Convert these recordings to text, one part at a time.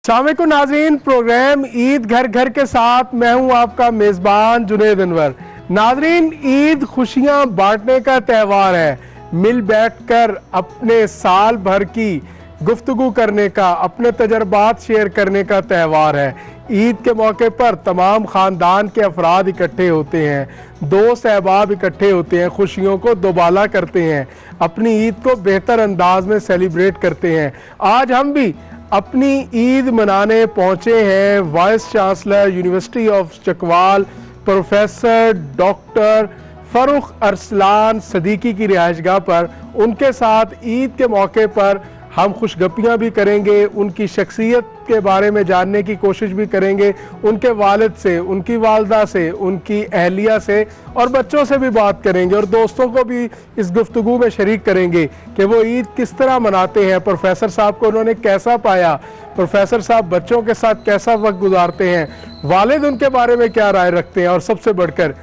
अस्सलामुअलैकुम नाज़रीन, प्रोग्राम ईद घर घर के साथ मैं हूं आपका मेज़बान जुनैद अनवर। नाज़रीन, ईद खुशियां बांटने का त्यौहार है। मिल बैठकर अपने साल भर की गुफ्तगू करने का, अपने तजर्बात शेयर करने का त्यौहार है। ईद के मौके पर तमाम ख़ानदान के अफराद इकट्ठे होते हैं, दोस्त अहबाब इकट्ठे होते हैं, खुशियों को दोबाला करते हैं, अपनी ईद को बेहतर अंदाज में सेलिब्रेट करते हैं। आज हम भी अपनी ईद मनाने पहुंचे हैं vice chancellor university of Chakwal professor doctor Farrukh Arsalan Siddiqui की रिहाइशगाह पर। उनके साथ ईद के मौके पर हम खुशगपियाँ भी करेंगे, उनकी शख्सियत के बारे में जानने की कोशिश भी करेंगे, उनके वालिद से, उनकी वालदा से, उनकी अहलिया से और बच्चों से भी बात करेंगे और दोस्तों को भी इस गुफ्तगू में शरीक करेंगे कि वो ईद किस तरह मनाते हैं, प्रोफेसर साहब को उन्होंने कैसा पाया, प्रोफेसर साहब बच्चों के साथ कैसा वक्त गुजारते हैं, वालिद उनके बारे में क्या राय रखते हैं और सबसे बढ़कर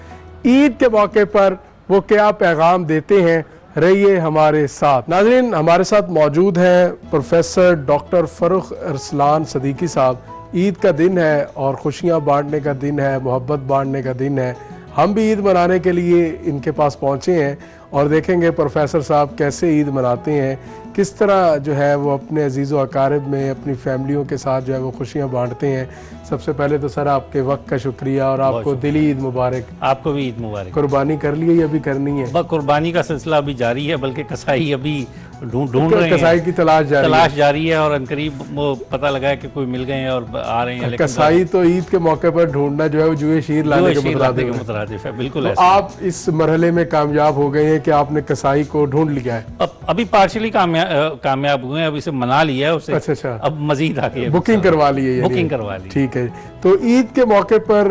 ईद के मौके पर वो क्या पैगाम देते हैं। रहिए हमारे साथ। नाज़रीन, हमारे साथ मौजूद हैं प्रोफेसर डॉक्टर फरुख अरसलान सदीकी साहब। ईद का दिन है और खुशियां बांटने का दिन है, मोहब्बत बांटने का दिन है। हम भी ईद मनाने के लिए इनके पास पहुंचे हैं और देखेंगे प्रोफेसर साहब कैसे ईद मनाते हैं, किस तरह जो है वो अपने अजीज़ व अकारिब में अपनी फैमिलियों के साथ जो है वो खुशियाँ बांटते हैं। सबसे पहले तो सर आपके वक्त का शुक्रिया और आपको दिली ईद मुबारक। आपको भी ईद मुबारक। कुर्बानी कर ली है या अभी करनी है? कुर्बानी का सिलसिला अभी जारी है, बल्कि कसाई अभी ढूंढ रहे हैं, कसाई की तलाश जारी है और अनकरीब वो पता लगा है कि कोई मिल गए हैं और आ रहे हैं। कसाई तो ईद के मौके पर ढूंढना जो है वो जुए शीर लाने के मुतरादिफ है। बिल्कुल तो आप इस मरहले में कामयाब हो गए हैं कि आपने कसाई को ढूंढ लिया है? अभी पार्शली कामयाब हुए हैं, अब इसे मना लिया है उसे। अच्छा, अब मजीद आगे बुकिंग करवा ली है? बुकिंग करवा ली। ठीक है। तो ईद के मौके पर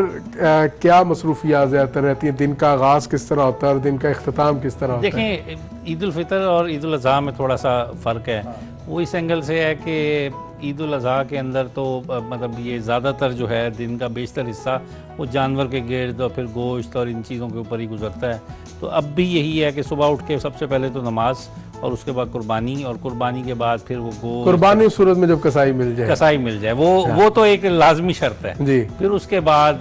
क्या मसरूफियात ज़्यादातर रहती है? दिन का आगाज़ किस तरह होता है और दिन का इख्तिताम किस तरह होता है? देखें, ईद उल फितर और ईद उल अज़हा में थोड़ा सा फ़र्क है। वो इस एंगल से है कि ईद उल अज़हा के अंदर तो मतलब ये ज़्यादातर जो है दिन का बेशतर हिस्सा वो जानवर के गिर्द और फिर गोश्त और इन चीज़ों के ऊपर ही गुजरता है। तो अब भी यही है कि सुबह उठ के सबसे पहले तो नमाज और उसके बाद कुर्बानी, और कुर्बानी के बाद फिर वो गोश्त। कुर्बानी उस सूरत में जब कसाई मिल जाए वो तो एक लाजमी शर्त है जी। फिर उसके बाद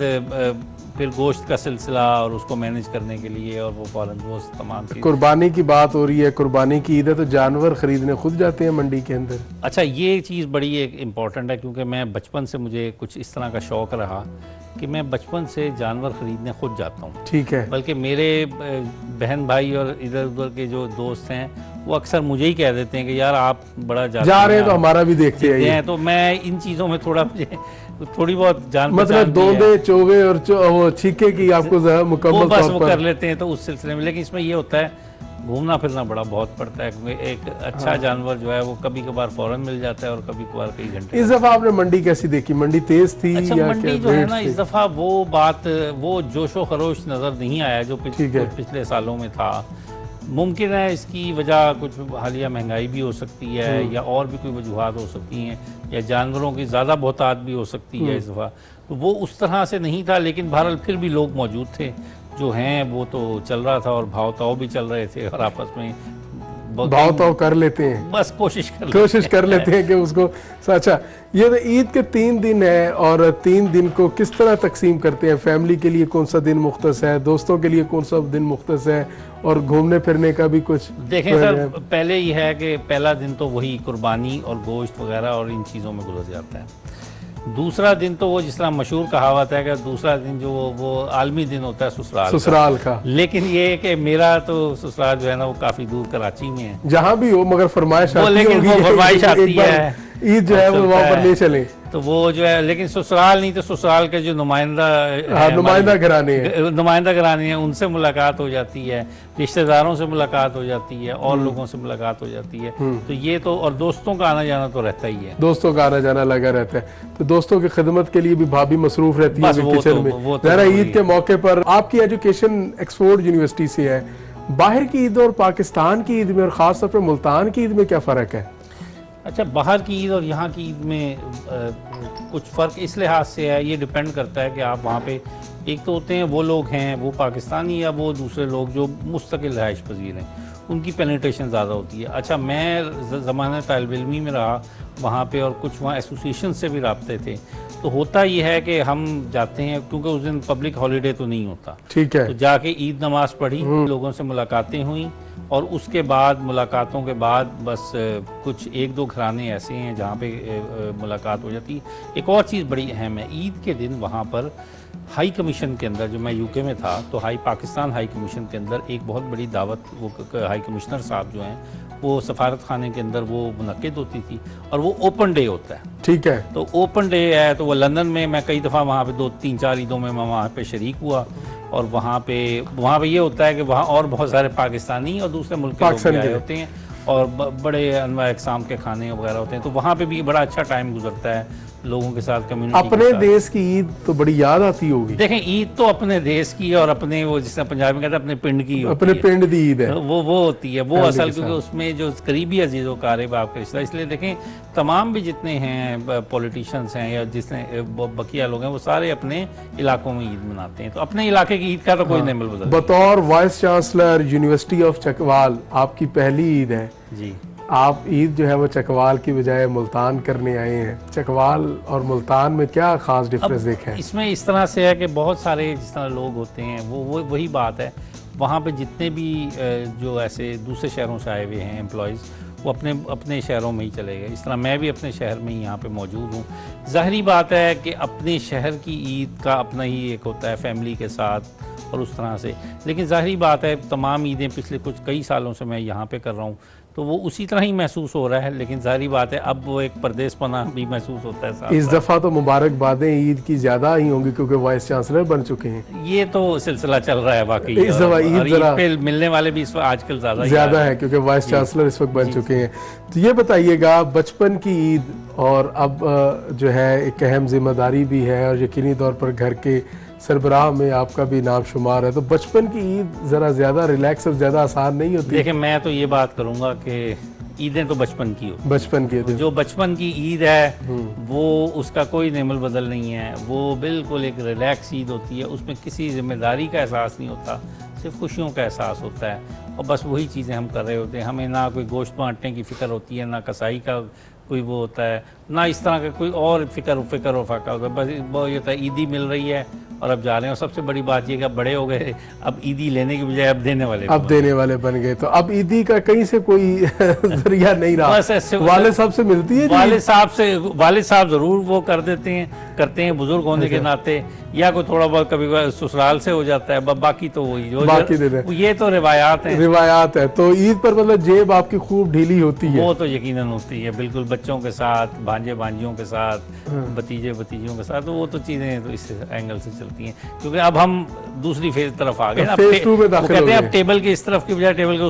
फिर गोश्त का सिलसिला और उसको मैनेज करने के लिए और वो फौरन गोश्त तमाम चीज़। कुर्बानी की बात हो रही है, कुर्बानी की ईद है तो जानवर खरीदने खुद जाते हैं मंडी के अंदर। अच्छा, ये चीज़ बड़ी एक इम्पॉर्टेंट है, क्योंकि मैं बचपन से मुझे कुछ इस तरह का शौक़ रहा कि मैं बचपन से जानवर ख़रीदने खुद जाता हूँ। ठीक है। बल्कि मेरे बहन भाई और इधर उधर के जो दोस्त हैं वो अक्सर मुझे ही कह देते हैं कि यार आप बड़ा जा रहे हैं तो हमारा भी देखते हैं। तो मैं इन चीज़ों में थोड़ी बहुत जान मतलब दोंदे चोगे और वो छीके की आपको मुकम्मल बस वो कर लेते हैं तो उस सिलसिले में। लेकिन इसमें ये होता है घूमना फिरना बड़ा बहुत पड़ता है, क्योंकि एक अच्छा जानवर जो है वो कभी कभार फौरन मिल जाता है और कभी कभार कई घंटे। इस दफा आपने मंडी कैसी देखी? मंडी तेज थी? अच्छा, या मंडी जो है ना, इस दफा वो जोशो खरोश नजर नहीं आया जो पिछले सालों में था। मुमकिन है इसकी वजह कुछ हालिया महंगाई भी हो सकती है या और भी कोई वजूहत हो सकती हैं, या जानवरों की ज़्यादा बहुतात भी हो सकती है इस दफ़ा। तो वो उस तरह से नहीं था, लेकिन बहरहाल फिर भी लोग मौजूद थे जो हैं, वो तो चल रहा था और भाव ताव भी चल रहे थे और आपस में भाव ताव कर लेते हैं, बस कोशिश कर लेते हैं कि उसको। अच्छा, ये ईद के 3 दिन है और 3 दिन को किस तरह तकसीम करते हैं? फैमिली के लिए कौन सा दिन मुख्तस है, दोस्तों के लिए कौन सा दिन मुख्तस है, और घूमने फिरने का भी कुछ? देखें सर, पहले ये है कि पहला दिन तो वही कुर्बानी और गोश्त वगैरह और इन चीज़ों में गुजर जाता है। दूसरा दिन तो वो जिस तरह मशहूर कहावत है कि दूसरा दिन जो वो आलमी दिन होता है ससुराल का। लेकिन ये है कि मेरा तो ससुराल जो है ना वो काफ़ी दूर कराची में है। जहाँ भी हो, मगर फरमाइश आती है ईद जो है वो वहाँ पर ले चले तो वो जो है, लेकिन ससुराल नहीं तो ससुराल के जो नुमाइंदा घराने हैं उनसे मुलाकात हो जाती है, रिश्तेदारों से मुलाकात हो जाती है और लोगों से मुलाकात हो जाती है। तो ये तो, और दोस्तों का आना जाना तो रहता ही है, दोस्तों का आना जाना लगा रहता है। तो दोस्तों की खिदमत के लिए भी भाभी मसरूफ रहती है किचन में। जरा ईद के मौके पर आपकी एजुकेशन ऑक्सफोर्ड यूनिवर्सिटी से है, बाहर की ईद और पाकिस्तान की ईद में और ख़ासतौर पर मुल्तान की ईद में क्या फ़र्क है? अच्छा, बाहर की ईद और यहाँ की ईद में कुछ फ़र्क इस लिहाज से है, ये डिपेंड करता है कि आप वहाँ पे, एक तो होते हैं वो लोग हैं वो पाकिस्तानी या वो दूसरे लोग जो मुस्तकिल रहाइश पजीर हैं, उनकी पेनिट्रेशन ज़्यादा होती है। अच्छा, मैं ज़माने तालिब इल्मी में रहा वहाँ पे, और कुछ वहाँ एसोसिएशन से भी रबते थे। तो होता ये है कि हम जाते हैं, क्योंकि उस दिन पब्लिक हॉलीडे तो नहीं होता, ठीक है, तो जाके ईद नमाज पढ़ी, लोगों से मुलाकातें हुई, और उसके बाद मुलाकातों के बाद बस कुछ एक दो घराने ऐसे हैं जहाँ पे मुलाकात हो जाती है। एक और चीज़ बड़ी अहम है, ईद के दिन वहाँ पर हाई कमीशन के अंदर, जो मैं यूके में था तो पाकिस्तान हाई कमीशन के अंदर एक बहुत बड़ी दावत, वो हाई कमिश्नर साहब जो हैं वो सफारत खाने के अंदर वो मुनक्किद होती थी, और वो ओपन डे होता है। ठीक है, तो ओपन डे है, तो वो लंदन में मैं कई दफ़ा वहाँ पे 2-3-4 ईदों में मैं वहाँ पे शरीक हुआ, और वहाँ पे ये होता है कि वहाँ और बहुत सारे पाकिस्तानी और दूसरे मुल्क के लोग भी आए होते हैं, और बड़े अनवा इकसाम के खाने वगैरह होते हैं, तो वहाँ पे भी बड़ा अच्छा टाइम गुजरता है लोगों के साथ, कम्युनिटी अपने देश की ईद तो बड़ी याद आती होगी। देखें, ईद तो अपने देश की और अपने, वो जिस तरह पंजाबी में कहते हैं, अपने पिंड की होती अपने है। पिंड दी ईद है, वो होती है, वो असल, क्योंकि उसमें जो करीबी अजीज़ व क़रीब आपके रिश्ता, इसलिए देखें तमाम भी जितने हैं पॉलिटिशियंस हैं या जितने बकिया लोग हैं, वो सारे अपने इलाकों में ईद मनाते हैं, तो अपने इलाके की ईद का तो कोई नहीं बदल। बतौर vice chancellor university of Chakwal आपकी पहली ईद है जी। आप ईद जो है वो चकवाल की बजाय मुल्तान करने आए हैं। चकवाल और मुल्तान में क्या खास डिफरेंस देखें? इसमें इस तरह से है कि बहुत सारे जिस तरह लोग होते हैं, वो वही बात है, वहाँ पे जितने भी जो ऐसे दूसरे शहरों से आए हुए हैं एम्प्लॉयज़, वो अपने शहरों में ही चले गए। इस तरह मैं भी अपने शहर में ही यहाँ पे मौजूद हूँ। ज़ाहिरी बात है कि अपने शहर की ईद का अपना ही एक होता है फैमिली के साथ और उस तरह से, लेकिन ज़ाहिरी बात है तमाम ईदें पिछले कई सालों से मैं यहाँ पे कर रहा हूँ, तो वो उसी तरह ही महसूस हो रहा है। लेकिन ज़ाहिरी बात है अब वो एक परदेसपना भी महसूस होता है साथ। इस दफ़ा तो मुबारकबादें ईद की ज़्यादा ही होंगी क्योंकि वाइस चांसलर बन चुके हैं। ये तो सिलसिला चल रहा है वाकई, इस दफ़ा ईद पे मिलने वाले भी इस वक्त आजकल ज़्यादा है क्योंकि वाइस चांसलर इस वक्त बन चुके हैं। तो ये बताइएगा, बचपन की ईद और अब जो है एक अहम जिम्मेदारी भी है और यकीनी तौर पर घर के सरबराह में आपका भी नाम शुमार है, तो बचपन की ईद ज़रा ज़्यादा रिलैक्स और ज़्यादा आसान नहीं होती? देखिए, मैं तो ये बात करूँगा कि ईदें तो बचपन की होती, बचपन की जो बचपन की ईद है वो उसका कोई नेमल बदल नहीं है, वो बिल्कुल एक रिलैक्स ईद होती है, उसमें किसी जिम्मेदारी का एहसास नहीं होता, सिर्फ खुशियों का एहसास होता है, और बस वही चीज़ें हम कर रहे होते हैं। हमें ना कोई गोश्त बांटने की फ़िक्र होती है, ना कसाई का कोई वो होता है, ना इस तरह का कोई और फ़िक्र और फाका होता है। बस वो ये होता है ईदी मिल रही है और अब जा रहे हैं, और सबसे बड़ी बात ये कि अब बड़े हो गए, अब ईदी लेने की बजाय अब देने वाले बन गए। तो अब ईदी का कहीं से कोई जरिया नहीं रहा, बस ऐसे वाले साहब से मिलती है, वाले साहब जरूर वो करते हैं बुजुर्ग होने के नाते, या कोई थोड़ा बहुत कभी ससुराल से हो जाता है, बाकी तो वही ये तो रिवायात है। तो ईद पर मतलब जेब आपकी खूब ढीली होती है? वो तो यकीनन होती है, बिल्कुल, बच्चों के साथ, भांजे भांजियों के साथ, भतीजे भतीजियों के साथ, तो वो तो चीजें तो इस एंगल से चलती हैं, क्योंकि अब हम दूसरी फेज तरफ आ गए ना, फेज 2 में दाखिल हो गए। अब टेबल के इस तरफ की बजाय टेबल के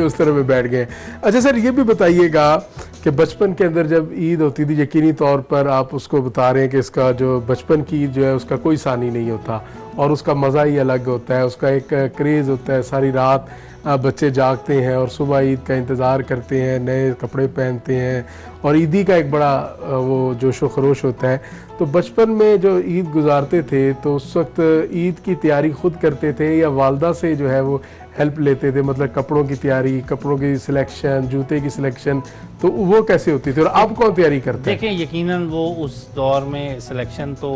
उस तरफ में बैठ गए। अच्छा सर, ये भी बताइएगा कि बचपन के अंदर जब ईद होती थी, यकीनी तौर पर आप उसको बता रहे हैं कि इसका जो बचपन की ईद जो है उसका कोई सानी नहीं होता और उसका मज़ा ही अलग होता है, उसका एक क्रेज़ होता है, सारी रात बच्चे जागते हैं और सुबह ईद का इंतज़ार करते हैं, नए कपड़े पहनते हैं और ईदी का एक बड़ा वो जोशो खरोश होता है। तो बचपन में जो ईद गुजारते थे तो उस वक्त ईद की तैयारी खुद करते थे या वालदा से जो है वो हेल्प लेते थे, मतलब कपड़ों की तैयारी, कपड़ों की सिलेक्शन, जूते की सिलेक्शन, तो वो कैसे होती थी और आप कौन तैयारी करते हैं? देखिए, यकीनन वो उस दौर में सिलेक्शन तो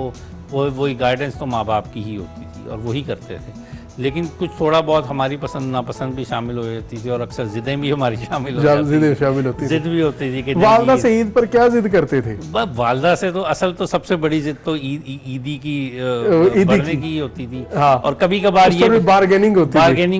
वही गाइडेंस तो माँ बाप की ही होती थी और वही करते थे, लेकिन कुछ थोड़ा बहुत हमारी पसंद नापसंद भी शामिल हो जाती थी और अक्सर जिदें भी हमारी शामिल होती जिद भी होती थी कि वालदा से ईद पर क्या जिद करते थे? वालदा से तो असल तो सबसे बड़ी जिद तो ईदी की बढ़ने की होती थी। हाँ। और कभी कभार ये बार्गेनिंग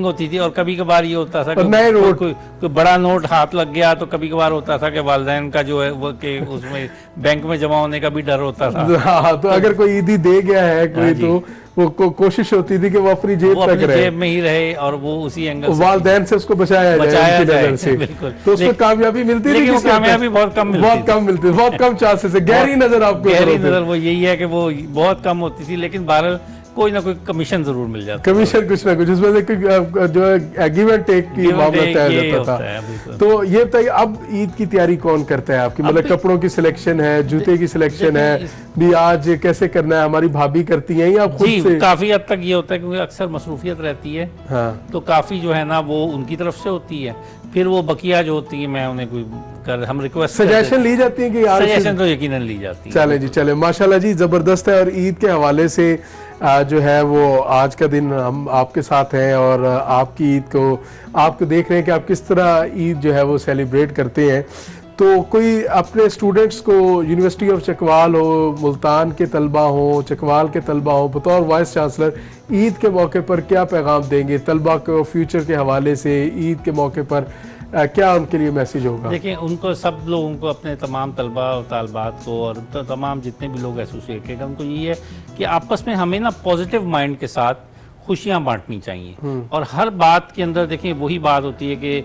होती थी और कभी कभार ये होता था कि कोई बड़ा नोट हाथ लग गया तो कभी कभार होता था कि वालिदैन का जो है वो कि उसमें बैंक में जमा होने का भी डर होता था। हाँ, तो अगर कोई ईदी दे गया है कोई तो वो कोशिश होती थी कि वो अपनी जेब तक रहे, जेब में ही रहे और वो उसी एंगल से वालिदैन से उसको बचाया जाए। बिल्कुल। तो उसमें कामयाबी मिलती थी, लेकिन कामयाबी बहुत कम मिलती, बहुत कम चांसेस है। गहरी नजर आपको गहरी नजर वो यही है कि वो बहुत कम होती थी, लेकिन बहरहाल कोई ना कोई कमीशन जरूर मिल जाता है। कमीशन कुछ ना कुछ उसमें से जो है गिव एंड टेक की मामला तय जाता था। तो ये बताइए अब ईद की तैयारी कौन करता है आपकी, मतलब कपड़ों की सिलेक्शन है, जूते की सिलेक्शन है भी, आज कैसे करना है, हमारी भाभी करती हैं या खुद से? काफी हद तक ये होता है क्योंकि अक्सर मसरूफियत रहती है। हाँ। तो काफी जो है ना वो उनकी तरफ से होती है, फिर वो बकिया जो होती है मैं उन्हें कोई हम रिक्वेस्ट सजेशन ली जाती है कि यार सजेशन तो यकीनन ली जाती है। चले जी चले, माशाल्लाह जी जबरदस्त है। और ईद के हवाले से जो है वो आज का दिन हम आपके साथ हैं और आपकी ईद को आपको देख रहे हैं कि आप किस तरह ईद जो है वो सेलिब्रेट करते हैं। तो कोई अपने स्टूडेंट्स को यूनिवर्सिटी ऑफ चकवाल हो, मुल्तान के तलबा हो, चकवाल के तलबा हो, बतौर वाइस चांसलर ईद के मौके पर क्या पैगाम देंगे तलबा को फ्यूचर के हवाले से? ईद के मौके पर क्या उनके लिए मैसेज होगा? देखिए उनको सब लोगों को अपने तमाम तलबा और तालबात को और तमाम जितने भी लोग एसोसिएटेड हैं उनको यही है कि आपस में हमें ना पॉजिटिव माइंड के साथ खुशियां बांटनी चाहिए। और हर बात के अंदर देखिए वही बात होती है कि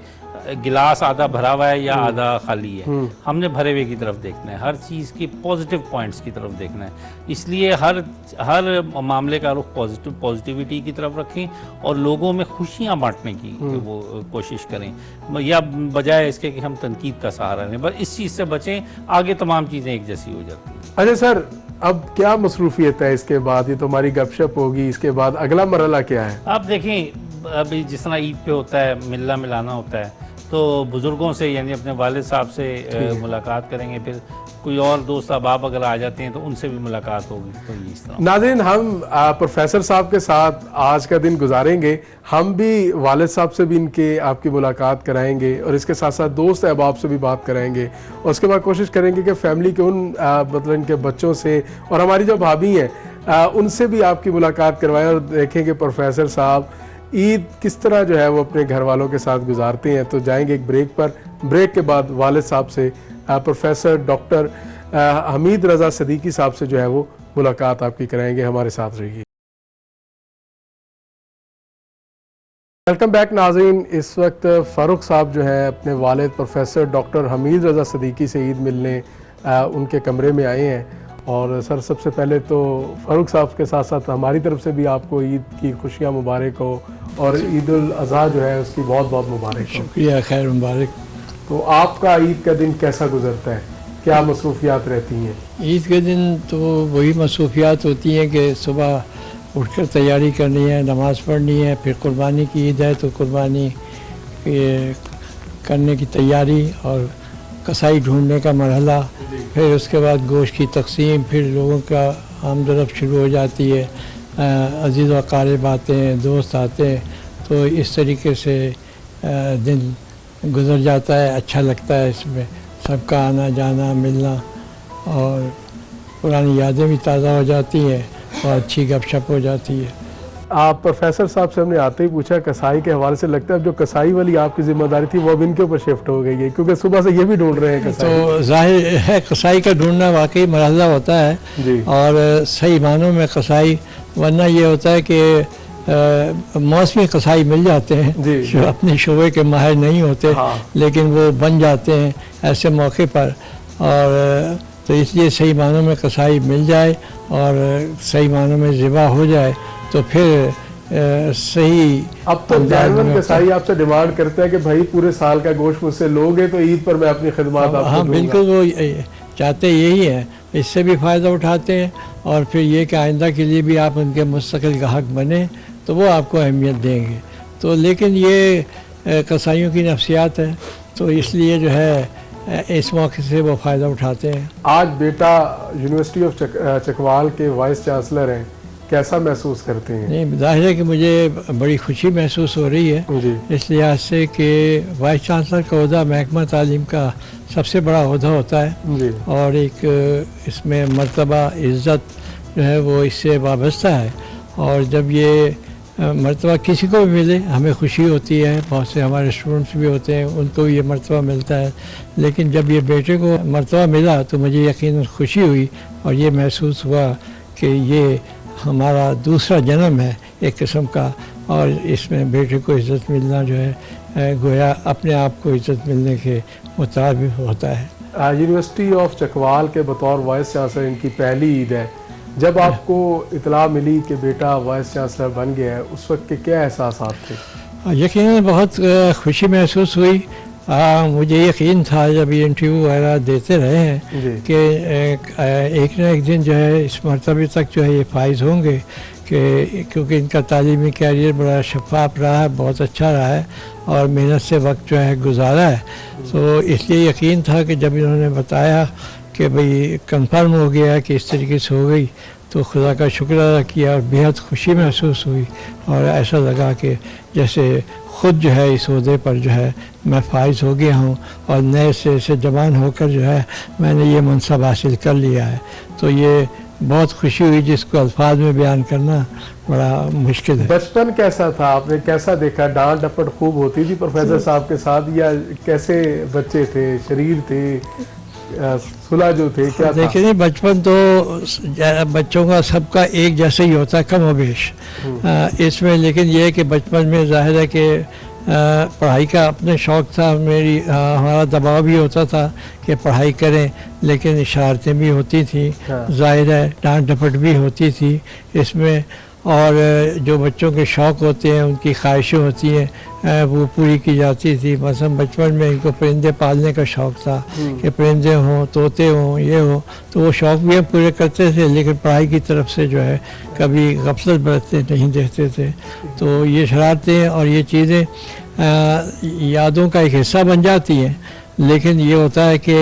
गिलास आधा भरा हुआ है या आधा खाली है, हमने भरे हुए की तरफ देखना है, हर चीज़ की पॉजिटिव पॉइंट्स की तरफ देखना है। इसलिए हर मामले का रुख पॉजिटिविटी की तरफ रखें और लोगों में खुशियां बांटने की वो कोशिश करें, या बजाय इसके कि हम तनकीद का सहारा लें। बस इस चीज़ से बचें, आगे तमाम चीज़ें एक जैसी हो जाती हैं। अच्छा सर, अब क्या मसरूफियत है इसके बाद? ये तो हमारी गपशप होगी, इसके बाद अगला मरहला क्या है? आप देखें अभी जिस तरह ईद पे होता है मिलना मिलाना होता है, तो बुजुर्गों से यानी अपने वालिद साहब से मुलाकात करेंगे, फिर कोई और दोस्त अहबाब अगर आ जाते हैं तो उनसे भी मुलाकात होगी। तो इस तरह नाज़रीन, हम प्रोफेसर साहब के साथ आज का दिन गुजारेंगे, हम भी वालिद साहब से भी इनके आपकी मुलाकात कराएंगे और इसके साथ साथ दोस्त अहबाब से भी बात कराएंगे और उसके बाद कोशिश करेंगे कि फैमिली के उन मतलब इनके बच्चों से और हमारी जो भाभी हैं उनसे भी आपकी मुलाकात करवाएं और देखें कि प्रोफेसर साहब ईद किस तरह जो है वो अपने घर वालों के साथ गुजारते हैं। तो जाएंगे एक ब्रेक पर, ब्रेक के बाद वालिद साहब से प्रोफेसर डॉक्टर हमीद रज़ा सदीकी साहब से जो है वो मुलाकात आपकी कराएंगे। हमारे साथ रहिए। वेलकम बैक नाज़रीन, इस वक्त फ़ारूक साहब जो है अपने वालिद प्रोफेसर डॉक्टर हमीद रज़ा सदीकी से ईद मिलने उनके कमरे में आए हैं। और सर सबसे पहले तो फ़ारूक साहब के साथ साथ हमारी तरफ से भी आपको ईद की खुशियाँ मुबारक हो और ईद उल अज़हा जो है उसकी बहुत बहुत मुबारक हो। शुक्रिया, खैर मुबारक। तो आपका ईद का दिन कैसा गुजरता है, क्या मसरूफियात रहती हैं? ईद के दिन तो वही मसरूफियात होती हैं कि सुबह उठकर तैयारी करनी है, नमाज़ पढ़नी है, फिर कुर्बानी की ईद है तो कुर्बानी करने की तैयारी और कसाई ढूंढने का मरहला, फिर उसके बाद गोश्त की तकसीम, फिर लोगों का आमदरफ शुरू हो जाती है, अजीज़ व क़ारिब आते हैं, दोस्त आते हैं, तो इस तरीके से दिन गुज़र जाता है। अच्छा लगता है इसमें सबका आना जाना मिलना और पुरानी यादें भी ताज़ा हो जाती हैं और अच्छी गपशप हो जाती है। आप प्रोफेसर साहब से हमने आते ही पूछा कसाई के हवाले से, लगता है अब जो कसाई वाली आपकी जिम्मेदारी थी वो अब इनके ऊपर शिफ्ट हो गई है, क्योंकि सुबह से ये भी ढूंढ रहे हैं कसाई। तो जाहिर है कसाई का ढूंढना वाकई मरहला होता है जी। और सही मानों में कसाई, वरना ये होता है कि मौसमी कसाई मिल जाते हैं जो अपने शोबे के माहिर नहीं होते, हाँ। लेकिन वो बन जाते हैं ऐसे मौके पर। और तो इसलिए सही मानों में कसाई मिल जाए और सही मानों में ज़िबा हो जाए तो फिर सही। अब तो जानवर कसाई आपसे डिमांड करते हैं कि भाई पूरे साल का गोश्त मुझसे लोगे तो ईद पर मैं अपनी खिदमत आपको हाँ बिल्कुल, वो चाहते यही है, इससे भी फ़ायदा उठाते हैं और फिर ये कि आइंदा के लिए भी आप उनके मुस्तकिल गाहक बने तो वो आपको अहमियत देंगे। तो लेकिन ये कसाईयों की नफ्सियात है, तो इसलिए जो है इस मौके से वो फ़ायदा उठाते हैं। आज बेटा यूनिवर्सिटी ऑफ चकवाल के वाइस चांसलर हैं, कैसा महसूस करते हैं? नहीं, जाहिर है कि मुझे बड़ी खुशी महसूस हो रही है इस लिहाज से कि वाइस चांसलर का ओहदा महकमा तालीम का सबसे बड़ा ओहदा होता है जी। और एक इसमें मर्तबा इज़्ज़त जो है वो इससे वाबस्ता है। और जब ये मर्तबा किसी को भी मिले हमें खुशी होती है, बहुत से हमारे स्टूडेंट्स भी होते हैं उनको ये मर्तबा मिलता है, लेकिन जब ये बेटे को मर्तबा मिला तो मुझे यकीनन खुशी हुई और ये महसूस हुआ कि ये हमारा दूसरा जन्म है एक किस्म का, और इसमें बेटे को इज़्ज़त मिलना जो है गोया अपने आप को इज़्ज़त मिलने के मुताबिक होता है। यूनिवर्सिटी ऑफ चकवाल के बतौर वाइस चांसलर इनकी पहली ईद है, जब आपको इतला मिली कि बेटा वाइस चांसलर बन गया है, उस वक्त के क्या एहसास थे? यकीनन बहुत खुशी महसूस हुई। मुझे यकीन था जब ये इंटरव्यू वगैरह देते रहे हैं कि एक न एक दिन जो है इस मरतबे तक जो है ये फाइज होंगे, कि क्योंकि इनका तालीमी कैरियर बड़ा शफाफ रहा है, बहुत अच्छा रहा है और मेहनत से वक्त जो है गुजारा है। तो इसलिए यकीन था कि जब इन्होंने बताया कि भाई कंफर्म हो गया कि इस तरीके से हो गई, तो खुदा का शुक्र अदा किया और बेहद खुशी महसूस हुई और ऐसा लगा कि जैसे ख़ुद जो है इस ओहदे पर जो है मैं फाइज हो गया हूँ और नए से जवान होकर जो है मैंने ये मनसब हासिल कर लिया है। तो ये बहुत खुशी हुई जिसको अल्फाज में बयान करना बड़ा मुश्किल है। बचपन कैसा था, आपने कैसा देखा? डांट डपट खूब होती थी प्रोफेसर साहब के साथ, या कैसे बच्चे थे, शरीर थे, सुलह जो थे, क्या था? देखिए बचपन तो बच्चों का सबका एक जैसा ही होता है, कम बेश इसमें, लेकिन ये है कि बचपन में जाहिर है कि पढ़ाई का अपने शौक़ था, हमारा दबाव भी होता था कि पढ़ाई करें, लेकिन शरारतें भी होती थी, जाहिर है डांट डपट भी होती थी इसमें, और जो बच्चों के शौक़ होते हैं, उनकी ख्वाहिशें होती हैं, वो पूरी की जाती थी। मसलन बचपन में इनको परिंदे पालने का शौक़ था कि परिंदे हों, तोते हों, ये हो, तो वो शौक़ भी हम पूरे करते थे, लेकिन पढ़ाई की तरफ से जो है कभी गफलत बरतते नहीं देखते थे। तो ये शरारतें और ये चीज़ें यादों का एक हिस्सा बन जाती हैं, लेकिन ये होता है कि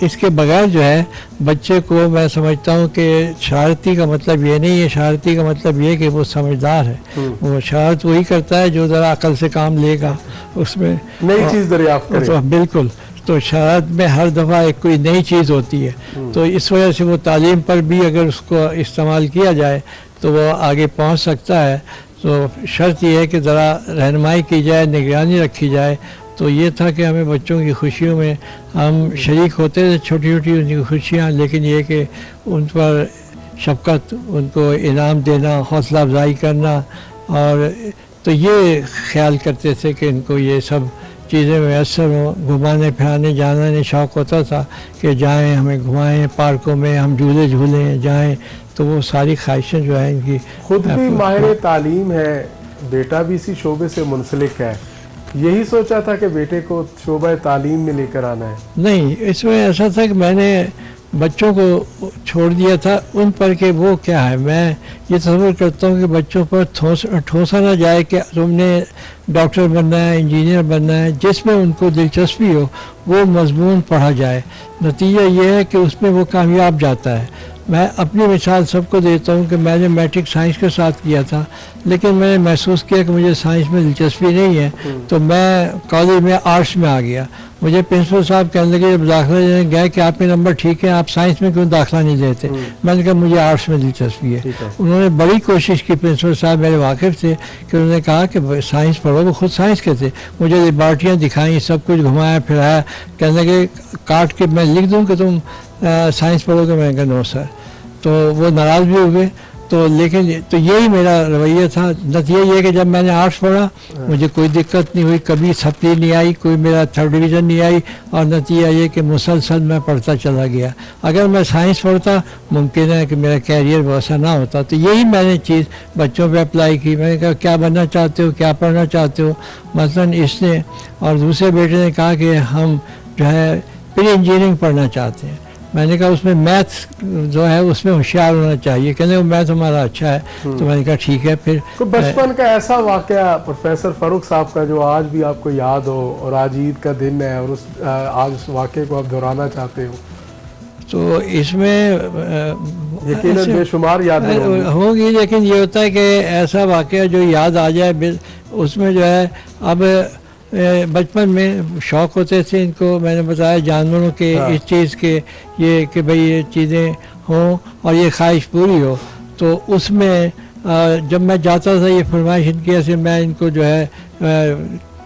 इसके बगैर जो है बच्चे को मैं समझता हूँ कि शरारती का मतलब ये नहीं है, शरारती का मतलब ये कि वो समझदार है, वो शरारत वही करता है जो ज़रा अकल से काम लेगा, उसमें नई चीज़ दरियाफ्त करे। तो बिल्कुल, तो शरारत में हर दफ़ा एक कोई नई चीज़ होती है, तो इस वजह से वो तालीम पर भी अगर उसको इस्तेमाल किया जाए तो वो आगे पहुँच सकता है। तो शर्त यह है कि ज़रा रहनुमाई की जाए, निगरानी रखी जाए। तो ये था कि हमें बच्चों की खुशियों में हम शरीक होते थे, छोटी छोटी उनकी खुशियाँ, लेकिन ये कि उन पर शफ़क़त, उनको इनाम देना, हौसला अफजाई करना, और तो ये ख्याल करते थे कि इनको ये सब चीज़ें मैसर हों। घुमाने फिराने जाना नहीं शौक़ होता था कि जाएं, हमें घुमाएं पार्कों में, हम झूले झूलें जाएं, तो वो सारी ख्वाहिशें जो है इनकी। खुद भी माहिर तालीम है, बेटा भी इसी शोबे से मुंसलिक है, यही सोचा था कि बेटे को शोबा तालीम में लेकर आना है? नहीं, इसमें ऐसा था कि मैंने बच्चों को छोड़ दिया था उन पर कि वो क्या है, मैं ये तस्वीर करता हूँ कि बच्चों पर ठोसा ना जाए कि तुमने डॉक्टर बनना है, इंजीनियर बनना है, जिसमें उनको दिलचस्पी हो वो मजमून पढ़ा जाए। नतीजा ये है कि उसमें वो कामयाब जाता है। मैं अपनी मिसाल सबको देता हूँ कि मैंने मैट्रिक साइंस के साथ किया था, लेकिन मैंने महसूस किया कि मुझे साइंस में दिलचस्पी नहीं है, तो मैं कॉलेज में आर्ट्स में आ गया। मुझे प्रिंसिपल साहब कहने लगे जब दाखिला लेने गए कि आपके नंबर ठीक है, आप साइंस में क्यों दाखिला नहीं लेते? मैंने कहा मुझे आर्ट्स में दिलचस्पी है। उन्होंने बड़ी कोशिश की, प्रिंसिपल साहब मेरे वाकिफ़ थे, कि उन्होंने कहा कि साइंस पढ़ो। वो खुद साइंस के थे, मुझे लेबॉर्ट्रियाँ दिखाई, सब कुछ घुमाया फिराया, कहने लगे काट के मैं लिख दूँ कि तुम साइंस पढ़ोगे? मैंने कहा नो सर। तो वो नाराज़ भी हुए। तो लेकिन तो यही मेरा रवैया था। नतीजा ये कि जब मैंने आर्ट्स पढ़ा मुझे कोई दिक्कत नहीं हुई, कभी सप्ली नहीं आई, कोई मेरा थर्ड डिवीज़न नहीं आई, और नतीजा ये कि मुसलसल मैं पढ़ता चला गया। अगर मैं साइंस पढ़ता मुमकिन है कि मेरा कैरियर वैसा ना होता। तो यही मैंने चीज़ बच्चों पे अप्लाई की। मैंने कहा क्या बनना चाहते हो, क्या पढ़ना चाहते हो? मसलन इसने और दूसरे बेटे ने कहा कि हम जो है प्री इंजीनियरिंग पढ़ना चाहते हैं। मैंने कहा उसमें मैथ्स जो है उसमें होशियार होना चाहिए, कहने वो मैथ हमारा अच्छा है। तो मैंने कहा ठीक है। फिर तो बचपन का ऐसा वाकया प्रोफेसर फारूक साहब का जो आज भी आपको याद हो, और आज ईद का दिन है और आज उस वाकये को आप दोहराना चाहते हो, तो इसमें यकीनन बेशुमार याद होगी। लेकिन ये होता है कि ऐसा वाकया जो याद आ जाए, उसमें जो है अब बचपन में शौक़ होते थे इनको, मैंने बताया जानवरों के, इस चीज़ के, ये कि भाई ये चीज़ें हों और ये ख्वाहिश पूरी हो। तो उसमें जब मैं जाता था ये फरमाइश इनकी ऐसे मैं इनको जो है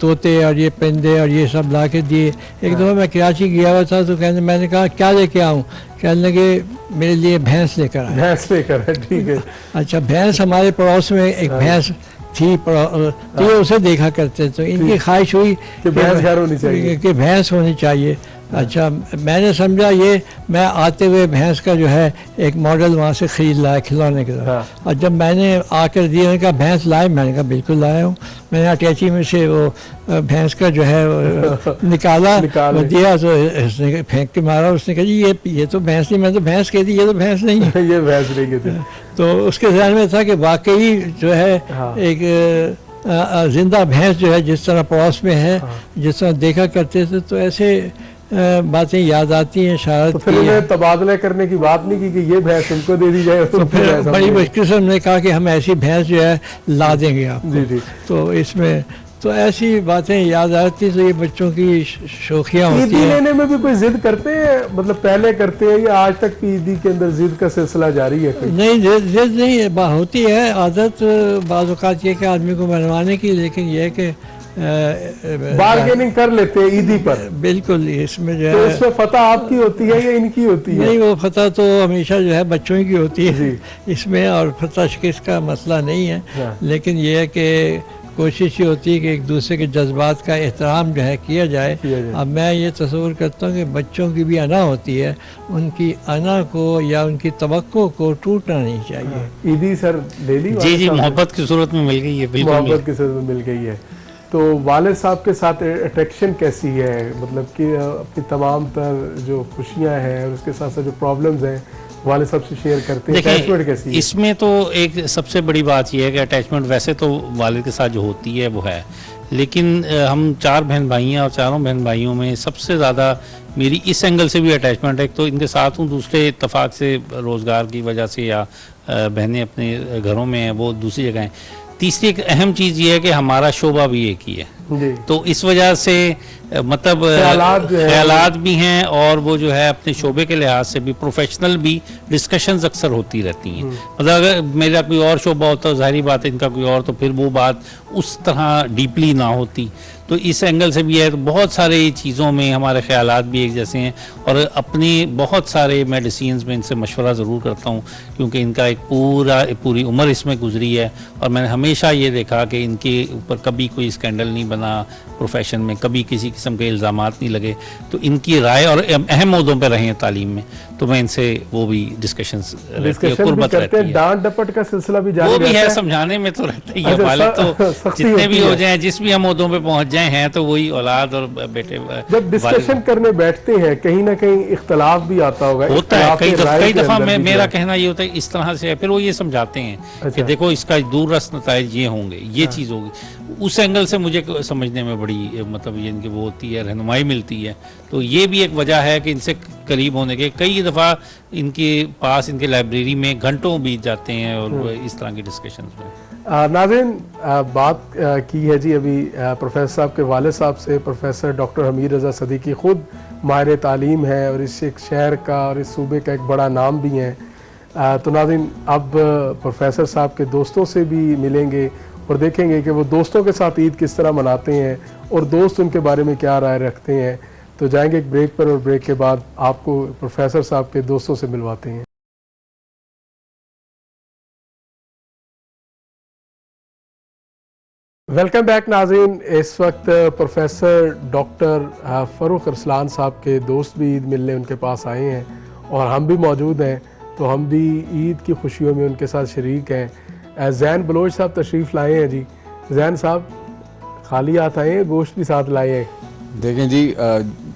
तोते और ये परिंदे और ये सब ला के दिए। एक दफ़ा मैं कराची गया हुआ था, तो कहने मैंने कहा क्या लेके आऊँ? कहने लगे मेरे लिए भैंस लेकर आए। भैंस लेकर आए, ठीक है। अच्छा, भैंस हमारे पड़ोस में एक भैंस थी, तो ये उसे देखा करते, तो इनकी ख्वाहिश हुई कि भैंस घर होनी चाहिए, कि भैंस होनी चाहिए। अच्छा, मैंने समझा ये मैं आते हुए भैंस का जो है एक मॉडल वहाँ से ख़रीद लाया खिलौने के साथ। हाँ। और जब मैंने आकर दिया, मैंने कहा भैंस लाए, मैंने कहा बिल्कुल लाया हूँ। मैंने अटैची में से वो भैंस का जो है निकाला वो दिया, तो उसने फेंक के मारा। उसने कहा जी ये तो भैंस नहीं, मैं तो भैंस कह दी, ये तो भैंस नहीं है। ये भैंस नहीं कहते। तो उसके ध्यान में था कि वाकई जो है हाँ। एक जिंदा भैंस जो है जिस तरह पड़ोस में है, जिस तरह देखा करते थे, तो ऐसे बातें याद आती हैं। शायद तो फिर उन्हें तबादला करने की बात नहीं की कि ये भैंस उनको दे दी जाए, तो फिर बड़ी मुश्किल से हमने कहा कि हम ऐसी भैंस जो है ला देंगे आपको। जी जी। तो इसमें तो ऐसी बातें याद आती, तो ये बच्चों की शौकियाँ होती ईदी हैं। लेने में भी कोई जिद करते हैं, मतलब पहले करते हैं या आज तक भी ईदी के अंदर जिद का सिलसिला जारी है कोई? नहीं, जिद नहीं होती है, आदत बाज़ औक़ात ये कि आदमी को मनवाने की, लेकिन ये है कि बार्गेनिंग कर लेते हैं ईदी पर। बिल्कुल, इसमें जो तो है इसमें फतह आपकी होती है या इनकी होती है? नहीं, वो फतह तो हमेशा जो है बच्चों की होती है इसमें, और फतह शिकस्त का मसला नहीं है। हाँ। लेकिन ये है कि कोशिश ये होती है कि एक दूसरे के जज्बात का एहतराम जो है किया जाए। अब मैं ये तस्वीर करता हूँ कि बच्चों की भी अना होती है, उनकी अना को या उनकी तवक्को को टूटना नहीं चाहिए। ईदी सर ले ली? जी जी, मोहब्बत की सूरत में मिल गई है, बिल्कुल मोहब्बत की सूरत में मिल गई है। तो वालिद साहब के साथ अट्रैक्शन कैसी है, मतलब कि अपनी तमाम तर जो खुशियाँ हैं और उसके साथ साथ जो प्रॉब्लम्स हैं वालिद साहब से शेयर करते हैं, अटैचमेंट कैसी है? इसमें तो एक सबसे बड़ी बात यह है कि अटैचमेंट वैसे तो वालिद के साथ जो होती है वो है, लेकिन हम 4 बहन भाई हैं और चारों बहन भाइयों में सबसे ज़्यादा मेरी इस एंगल से भी अटैचमेंट है। एक तो इनके साथ हूँ, दूसरे इत्तेफाक से रोज़गार की वजह से या बहनें अपने घरों में हैं, वो दूसरी जगह हैं। तीसरी एक अहम चीज़ ये है कि हमारा शोबा भी एक ही है जी। तो इस वजह से मतलब ख्यालात भी हैं और वो जो है अपने शोबे के लिहाज से भी प्रोफेशनल भी डिस्कशंस अक्सर होती रहती हैं। मतलब अगर मेरा कोई और शोबा होता है, जाहिर बात है इनका कोई और, तो फिर वो बात उस तरह डीपली ना होती। तो इस एंगल से भी है, तो बहुत सारे चीज़ों में हमारे ख्यालात भी एक जैसे हैं। और अपनी बहुत सारे मेडिसिन्स में इनसे मशवरा ज़रूर करता हूँ, क्योंकि इनका एक पूरी उम्र इसमें गुजरी है और मैंने हमेशा ये देखा कि इनके ऊपर कभी कोई स्कैंडल नहीं बना, प्रोफेशन में कभी किसी किस्म के इल्ज़ामात नहीं लगे। तो इनकी राय और अहम मुद्दों पर रहे हैं तालीम में, तो मैं इनसे वो भी डिस्कशंस रहती है, डांट डपट का सिलसिला भी जारी वो भी है, समझाने में तो रहता ही है। वालिद तो जितने भी हो जाएं, जिस भी हम मुद्दों पे पहुंच जाए हैं, तो वही औलाद और बेटे जब डिस्कशन करने बैठते हैं कहीं ना कहीं इख्तलाफ भी आता होगा, होता है कई दफा मेरा कहना ये होता है इस तरह से है, फिर वो ये समझाते हैं कि देखो इसका दूररस नताइज ये होंगे, ये चीज़ होगी। उस एंगल से मुझे समझने में बड़ी मतलब ये इनकी वो होती है, रहनुमाई मिलती है। तो ये भी एक वजह है कि इनसे करीब होने के। कई दफ़ा इनके पास इनके लाइब्रेरी में घंटों बीत जाते हैं और इस तरह की डिस्कशंस में। नाज़रीन, बात की है जी अभी प्रोफेसर साहब के वालिद साहब से। प्रोफेसर डॉक्टर हमीद रज़ा सदीकी ख़ुद माहिर तालीम है और इस एक शहर का और इस सूबे का एक बड़ा नाम भी है। तो नाज़रीन, अब प्रोफेसर साहब के दोस्तों से भी मिलेंगे और देखेंगे कि वो दोस्तों के साथ ईद किस तरह मनाते हैं और दोस्त उनके बारे में क्या राय रखते हैं। तो जाएंगे एक ब्रेक पर और ब्रेक के बाद आपको प्रोफेसर साहब के दोस्तों से मिलवाते हैं। वेलकम बैक नाज़रीन। इस वक्त प्रोफेसर डॉक्टर फ़ारूक अरसलान साहब के दोस्त भी ईद मिलने उनके पास आए हैं और हम भी मौजूद हैं, तो हम भी ईद की खुशियों में उनके साथ शरीक हैं। ज़ैन बलोच साहब तशरीफ़ लाए हैं जी। ज़ैन साहब खाली हाथ आए हैं, गोश्त भी साथ लाए हैं। देखें जी,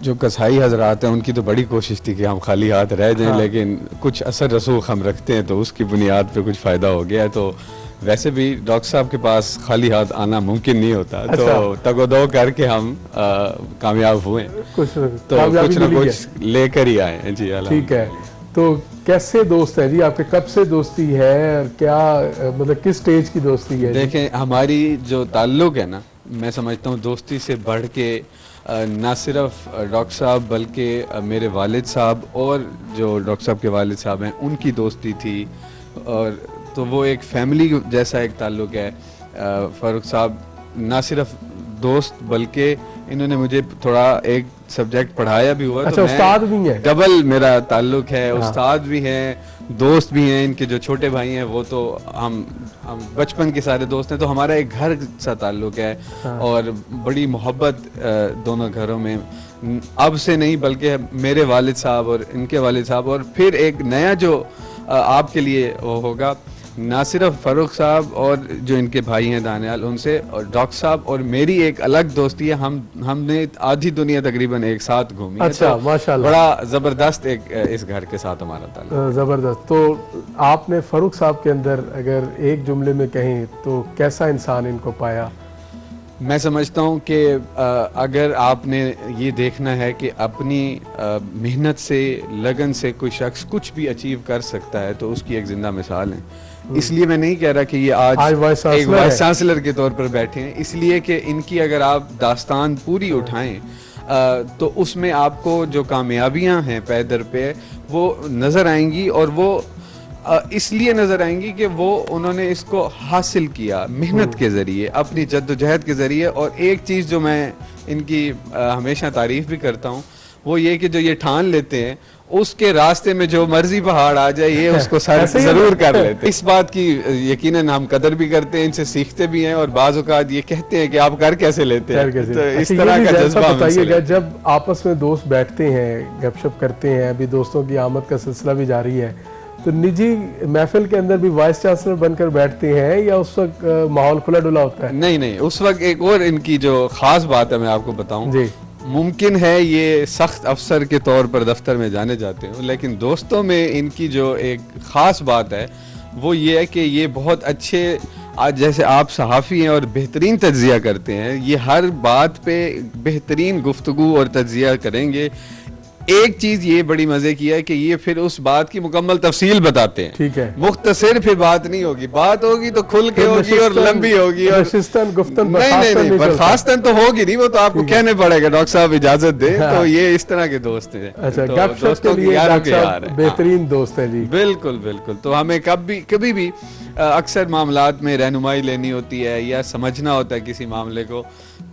जो कसाई हजरात हैं उनकी तो बड़ी कोशिश थी कि हम खाली हाथ रह जाएं, लेकिन कुछ असर रसूख हम रखते हैं तो उसकी बुनियाद पे कुछ फ़ायदा हो गया है। तो वैसे भी डॉक्टर साहब के पास खाली हाथ आना मुमकिन नहीं होता। तो तगोदो करके हम कामयाब हुए, कुछ ना कुछ लेकर ही आए हैं जी। ठीक है, तो कैसे दोस्त है जी आपके, कब से दोस्ती है और क्या मतलब किस स्टेज की दोस्ती है? देखें, हमारी जो ताल्लुक है ना, मैं समझता हूँ दोस्ती से बढ़ के ना सिर्फ डॉक्टर साहब बल्कि मेरे वालिद साहब और जो डॉक्टर साहब के वालिद साहब हैं उनकी दोस्ती थी। और तो वो एक फैमिली जैसा एक ताल्लुक है। फ़ारूक साहब ना सिर्फ दोस्त बल्कि इन्होंने मुझे थोड़ा एक सब्जेक्ट पढ़ाया भी हुआ। अच्छा, तो उस्ताद भी है? डबल मेरा ताल्लुक है। हाँ। उस्ताद भी हैं, दोस्त भी हैं। इनके जो छोटे भाई हैं वो तो हम बचपन के सारे दोस्त हैं, तो हमारा एक घर सा ताल्लुक है। हाँ। और बड़ी मोहब्बत दोनों घरों में अब से नहीं बल्कि मेरे वालिद साहब और इनके वालिद साहब, और फिर एक नया जो आपके लिए वो होगा, ना सिर्फ फ़ारूक साहब और जो इनके भाई हैं दानियाल उनसे, और डॉक्टर साहब और मेरी एक अलग दोस्ती है। हमने आधी दुनिया तकरीबन एक साथ घूमी। अच्छा, तो माशाल्लाह, बड़ा ज़बरदस्त एक इस घर के साथ हमारा ताल्लुक। ज़बरदस्त। तो आपने फ़ारूक साहब के अंदर अगर एक जुमले में कहें तो कैसा इंसान इनको पाया? मैं समझता हूँ कि अगर आपने ये देखना है कि अपनी मेहनत से, लगन से कोई शख्स कुछ भी अचीव कर सकता है तो उसकी एक जिंदा मिसाल है। इसलिए मैं नहीं कह रहा कि ये आज एक वाइस चांसलर के तौर पर बैठे हैं, इसलिए कि इनकी अगर आप दास्तान पूरी उठाएं तो उसमें आपको जो कामयाबियां हैं पे दर पे वो नज़र आएंगी, और वो इसलिए नज़र आएंगी कि वो उन्होंने इसको हासिल किया मेहनत के ज़रिए, अपनी जद्दोजहद के ज़रिए। और एक चीज़ जो मैं इनकी हमेशा तारीफ़ भी करता हूँ वो ये कि जो ये ठान लेते हैं उसके रास्ते में जो मर्जी पहाड़ आ जाए ये उसको सर जरूर कर लेते हैं। इस बात की यकीनन हम कदर भी करते हैं, इनसे सीखते भी हैं, और बाज़ औक़ात ये कहते हैं कि आप कर कैसे लेते हैं। तो इस तरह का जज्बा बताइएगा, जब आपस में दोस्त बैठते हैं, गपशप करते हैं, अभी दोस्तों की आमद का सिलसिला भी जारी है, तो निजी महफिल के अंदर भी वाइस चांसलर बनकर बैठते हैं या उस वक्त माहौल खुला डुला होता है? नहीं, उस वक्त एक और इनकी जो खास बात है मैं आपको बताऊं जी। मुमकिन है ये सख्त अफसर के तौर पर दफ्तर में जाने जाते हो, लेकिन दोस्तों में इनकी जो एक ख़ास बात है वो ये है कि ये बहुत अच्छे, आज जैसे आप सहाफ़ी हैं और बेहतरीन तज्ज़िया करते हैं, ये हर बात पे बेहतरीन गुफ्तगू और तज्ज़िया करेंगे। एक चीज ये बड़ी मजे की है कि ये फिर उस बात की मुकम्मल तफसील बताते हैं। ठीक है, मुख्तसर फिर बात नहीं होगी, बात होगी तो खुल के होगी और लंबी होगी, और गुफ्तन नहीं बर्खास्तन तो होगी नहीं, वो तो आपको कहने पड़ेगा डॉक्टर साहब इजाजत दे। तो ये इस तरह के दोस्त हैं। अच्छा, दोस्तों के यार बेहतरीन दोस्त है जी। बिल्कुल। तो हमें कभी भी अक्सर मामलात में रहनुमाई लेनी होती है या समझना होता है किसी मामले को,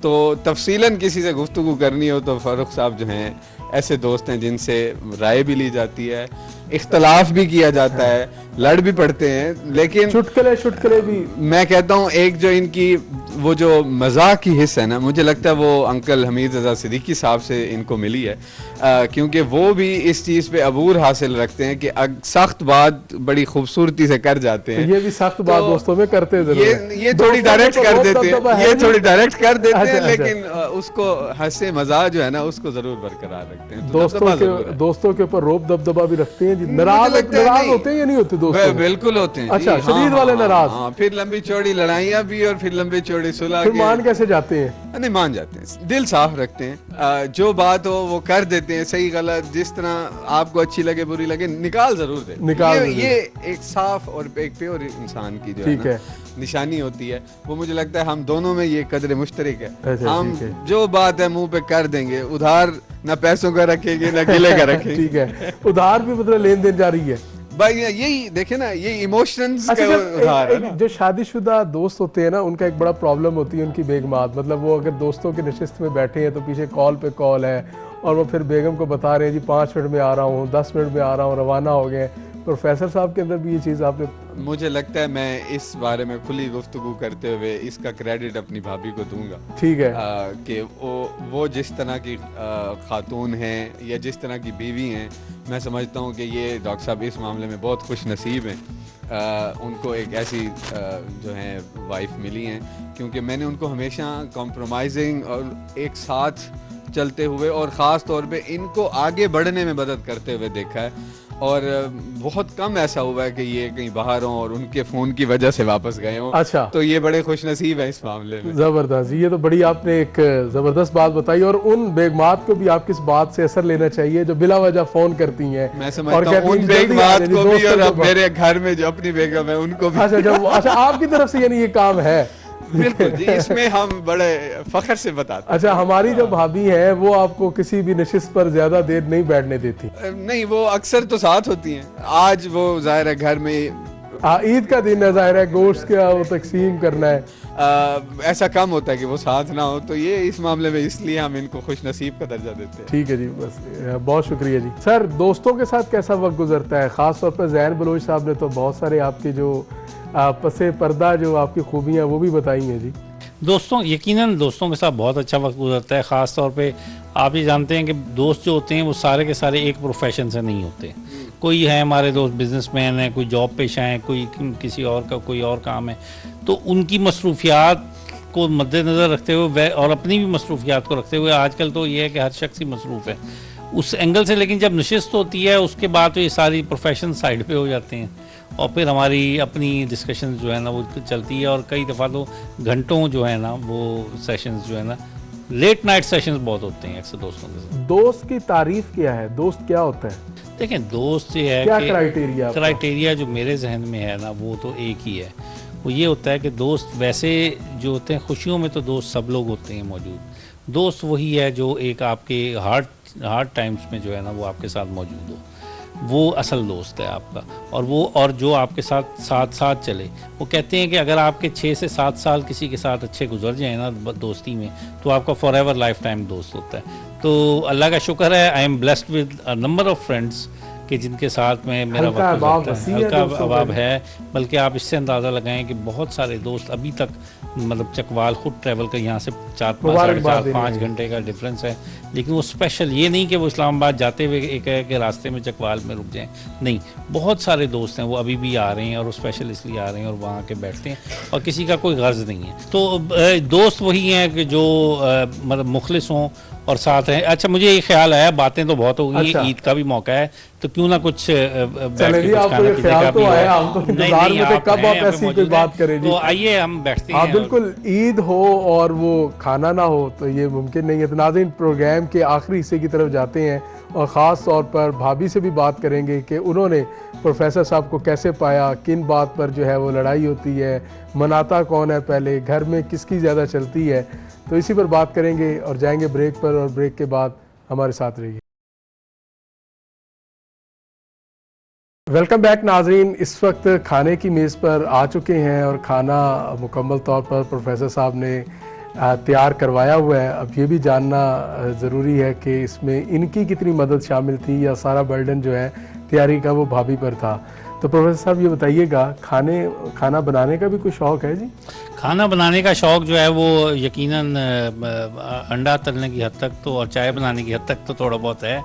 तो तफसीलन किसी से गुफ्तगू करनी हो तो फ़ारूक साहब जो हैं ऐसे दोस्त हैं जिनसे राय भी ली जाती है, इख्तलाफ भी किया जाता है, लड़ भी पड़ते हैं, लेकिन चुटकले भी। मैं कहता हूँ एक जो इनकी वो जो मजाक की हिस्सा है ना, मुझे लगता है वो अंकल हमीद रज़ा सिद्दीकी साहब से इनको मिली है, क्योंकि वो भी इस चीज़ पे अबूर हासिल रखते हैं कि सख्त बात बड़ी खूबसूरती से कर जाते हैं। ये भी सख्त बात दोस्तों में करते हैं, ये थोड़ी डायरेक्ट कर देते हैं, ये थोड़ी डायरेक्ट कर देते हैं, लेकिन उसको हंसे मजाक जो है ना उसको जरूर बरकरार रखते हैं। दोस्तों के ऊपर रोब दबदबा भी रखते हैं। नाराज होते हैं या नहीं होते दोस्तों? बिल्कुल होते हैं। अच्छा, शदीद वाले नाराज। फिर लंबी चौड़ी लड़ाइयाँ भी और फिर लंबी चौड़ी सुलह। फिर मान कैसे जाते हैं? नहीं मान जाते हैं, दिल साफ रखते हैं, जो बात हो वो कर देते हैं, सही गलत जिस तरह आपको अच्छी लगे बुरी लगे निकाल जरूर दे। ये एक साफ और एक प्योर इंसान की जो है निशानी होती है। वो मुझे लगता है हम दोनों में ये कदर मुश्तरक है। हम जो बात है मुंह पे कर देंगे, उधार ना पैसों का रखेंगे ना गिले का रखेंगे। ठीक है, उधार भी मतलब लेन देन जारी है भाई, यही देखे ना, ये इमोशंस का उधार है ना। जो शादीशुदा दोस्त होते हैं ना, उनका एक बड़ा प्रॉब्लम होती है उनकी बेगमात, मतलब वो अगर दोस्तों की नशिस्त में बैठे हैं तो पीछे कॉल पे कॉल है, और वो फिर बेगम को बता रहे हैं जी 5 मिनट में आ रहा हूँ, 10 मिनट में आ रहा हूँ, रवाना हो गए। प्रोफेसर साहब के अंदर भी ये चीज़ आपने, मुझे लगता है मैं इस बारे में खुली गुफ्तगू करते हुए इसका क्रेडिट अपनी भाभी को दूंगा। ठीक है, कि वो जिस तरह की खातून हैं या जिस तरह की बीवी हैं, मैं समझता हूँ कि ये डॉक्टर साहब इस मामले में बहुत खुश नसीब हैं। उनको एक ऐसी जो है वाइफ मिली हैं, क्योंकि मैंने उनको हमेशा कॉम्प्रोमाइजिंग और एक साथ चलते हुए और ख़ास तौर पे इनको आगे बढ़ने में मदद करते हुए देखा है, और बहुत कम ऐसा हुआ है कि ये कहीं बाहर हों और उनके फ़ोन की वजह से वापस गए हों। अच्छा, तो ये बड़े खुश नसीब है इस मामले में। ज़बरदस्त, ये तो बड़ी आपने एक ज़बरदस्त बात बताई। और उन बेगमात को भी आपकी इस बात से असर लेना चाहिए जो बिला वजह फ़ोन करती हैं। मैं समझता हूं उन बेगमात को भी, और अब मेरे घर में जो अपनी बेगम है उनको भी। अच्छा, आपकी तरफ से यानी ये काम है? बिल्कुल जी, इसमें हम बड़े फख्र से बताते हैं। अच्छा, हमारी जो भाभी है वो आपको किसी भी नशिस्त पर ज्यादा देर नहीं बैठने देती? नहीं, वो अक्सर तो साथ होती हैं। आज वो जाहिर है घर में ईद का दिन है, जाहिर है गोश्त का वो तकसीम करना है, ऐसा कम होता है कि वो साथ ना हो, तो ये इस मामले में इसलिए हम इनको खुश नसीब का दर्जा देते हैं। ठीक है जी, बस बहुत शुक्रिया जी। सर, दोस्तों के साथ कैसा वक्त गुजरता है? खास तौर पर ज़ैन बलोच साहब ने तो बहुत सारे आपकी जो पसे पर्दा जो आपकी खूबियाँ वो भी बताई हैं जी। दोस्तों, यकीनन दोस्तों के साथ बहुत अच्छा वक्त गुजरता है। ख़ास तौर पे आप ये जानते हैं कि दोस्त जो होते हैं वो सारे के सारे एक प्रोफेशन से नहीं होते। कोई है हमारे दोस्त बिजनेसमैन है, कोई जॉब पेशा है, कोई किसी और का कोई और काम है, तो उनकी मसरूफियात को मद्देनज़र रखते हुए और अपनी भी मसरूफियात को रखते हुए आजकल तो ये है कि हर शख्स ही मसरूफ़ है उस एंगल से। लेकिन जब नशिस्त होती है उसके बाद तो ये सारी प्रोफेशन साइड पे हो जाते हैं और फिर हमारी अपनी डिस्कशन जो है ना वो चलती है, और कई दफ़ा तो घंटों जो है ना वो सेशंस जो है ना लेट नाइट सेशंस बहुत होते हैं अक्सर दोस्तों के साथ। दोस्त की तारीफ क्या है, दोस्त क्या होता है? देखें दोस्त ये है क्या कि क्राइटेरिया जो मेरे जहन में है ना वो तो एक ही है, वो ये होता है कि दोस्त वैसे जो होते हैं खुशियों में तो दोस्त सब लोग होते हैं मौजूद, दोस्त वही है जो एक आपके हार्ड टाइम्स में जो है ना वो आपके साथ मौजूद हो, वो असल दोस्त है आपका। और जो आपके साथ चले। वो कहते हैं कि अगर आपके 6 से 7 साल किसी के साथ अच्छे गुजर जाए ना दोस्ती में तो आपका फॉर एवर लाइफ टाइम दोस्त होता है। तो अल्लाह का शुक्र है, I am blessed with a number of friends कि जिनके साथ में मेरा वक्त गुजरता है। हल्का अबाब है, बल्कि आप इससे अंदाज़ा लगाएं कि बहुत सारे दोस्त अभी तक मतलब चकवाल खुद ट्रैवल कर यहाँ से 4-5 घंटे का डिफरेंस है, लेकिन वो स्पेशल ये नहीं कि वो इस्लामाबाद जाते हुए एक है कि रास्ते में चकवाल में रुक जाएं, नहीं, बहुत सारे दोस्त हैं वो अभी भी आ रहे हैं और वो स्पेशल इसलिए आ रहे हैं और वहाँ के बैठते हैं और किसी का कोई गर्ज नहीं है। तो दोस्त वही हैं कि जो मतलब मुखलिस हों और साथ हैं। अच्छा, मुझे ये ख्याल आया, बातें तो बहुत हो गई, ईद का भी मौका है तो क्यों ना कुछ तो आइए हम बैठते हैं। बिल्कुल, ईद हो और वो खाना ना हो तो ये मुमकिन नहीं है। तो नाज़रीन, प्रोग्राम के आखिरी हिस्से की तरफ जाते हैं और ख़ास तौर पर भाभी से भी बात करेंगे कि उन्होंने प्रोफेसर साहब को कैसे पाया, किन बात पर जो है वो लड़ाई होती है, मनाता कौन है, पहले घर में किसकी ज़्यादा चलती है, तो इसी पर बात करेंगे और जाएंगे ब्रेक पर, और ब्रेक के बाद हमारे साथ रहिए। वेलकम बैक नाजरीन, इस वक्त खाने की मेज़ पर आ चुके हैं और खाना मुकम्मल तौर पर प्रोफेसर साहब ने तैयार करवाया हुआ है। अब ये भी जानना ज़रूरी है कि इसमें इनकी कितनी मदद शामिल थी या सारा बर्डन जो है तैयारी का वो भाभी पर था। तो प्रोफेसर साहब ये बताइएगा, खाना बनाने का भी कोई शौक़ है जी? खाना बनाने का शौक़ जो है वो यकीनन अंडा तलने की हद तक तो और चाय बनाने की हद तक तो थोड़ा बहुत है।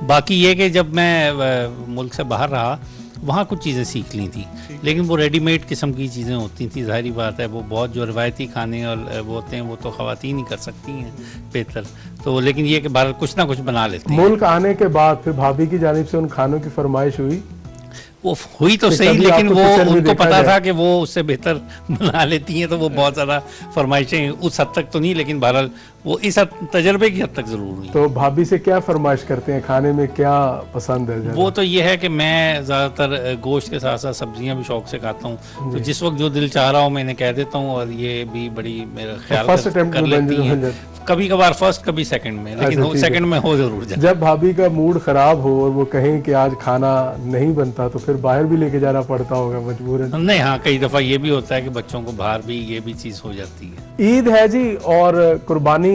बाकी ये कि जब मैं मुल्क से बाहर रहा वहाँ कुछ चीज़ें सीख ली थी, लेकिन वो रेडीमेड किस्म की चीज़ें होती थी, ज़ाहिरी बात है। वो बहुत जो रिवायती खाने और वो होते हैं वो तो ख़वातीन ही कर सकती हैं बेहतर। तो लेकिन ये कि बाहर कुछ ना कुछ बना लेते हैं। मुल्क आने के बाद फिर भाभी की जानिब से उन खानों की फरमाइश हुई? वो हुई तो सही, लेकिन वो उनको पता था कि वो उससे बेहतर बना लेती हैं, तो वो बहुत ज़्यादा फरमाइशें उस हद तक तो नहीं, लेकिन बहरहाल वो इस तजर्बे की हद तक ज़रूर हुई। तो भाभी से क्या फरमाइश करते हैं, खाने में क्या पसंद है? वो तो ये है कि मैं ज़्यादातर गोश्त के साथ साथ सब्जियां भी शौक से खाता हूँ, तो जिस वक्त जो दिल चाह रहा हो मैंने कह देता हूँ, और ये भी बड़ी मेरा ख्याल कर लेती हैं। कभी कभार फर्स्ट कभी सेकंड में, लेकिन सेकंड में हो जरूर जाए। जब भाभी का मूड खराब हो और वो कहें कि आज खाना नहीं बनता तो फिर बाहर भी लेके जाना पड़ता होगा मजबूरन? नहीं, हाँ, कई दफ़ा ये भी होता है कि बच्चों को बाहर भी ये भी चीज़ हो जाती है। ईद है जी और कुर्बानी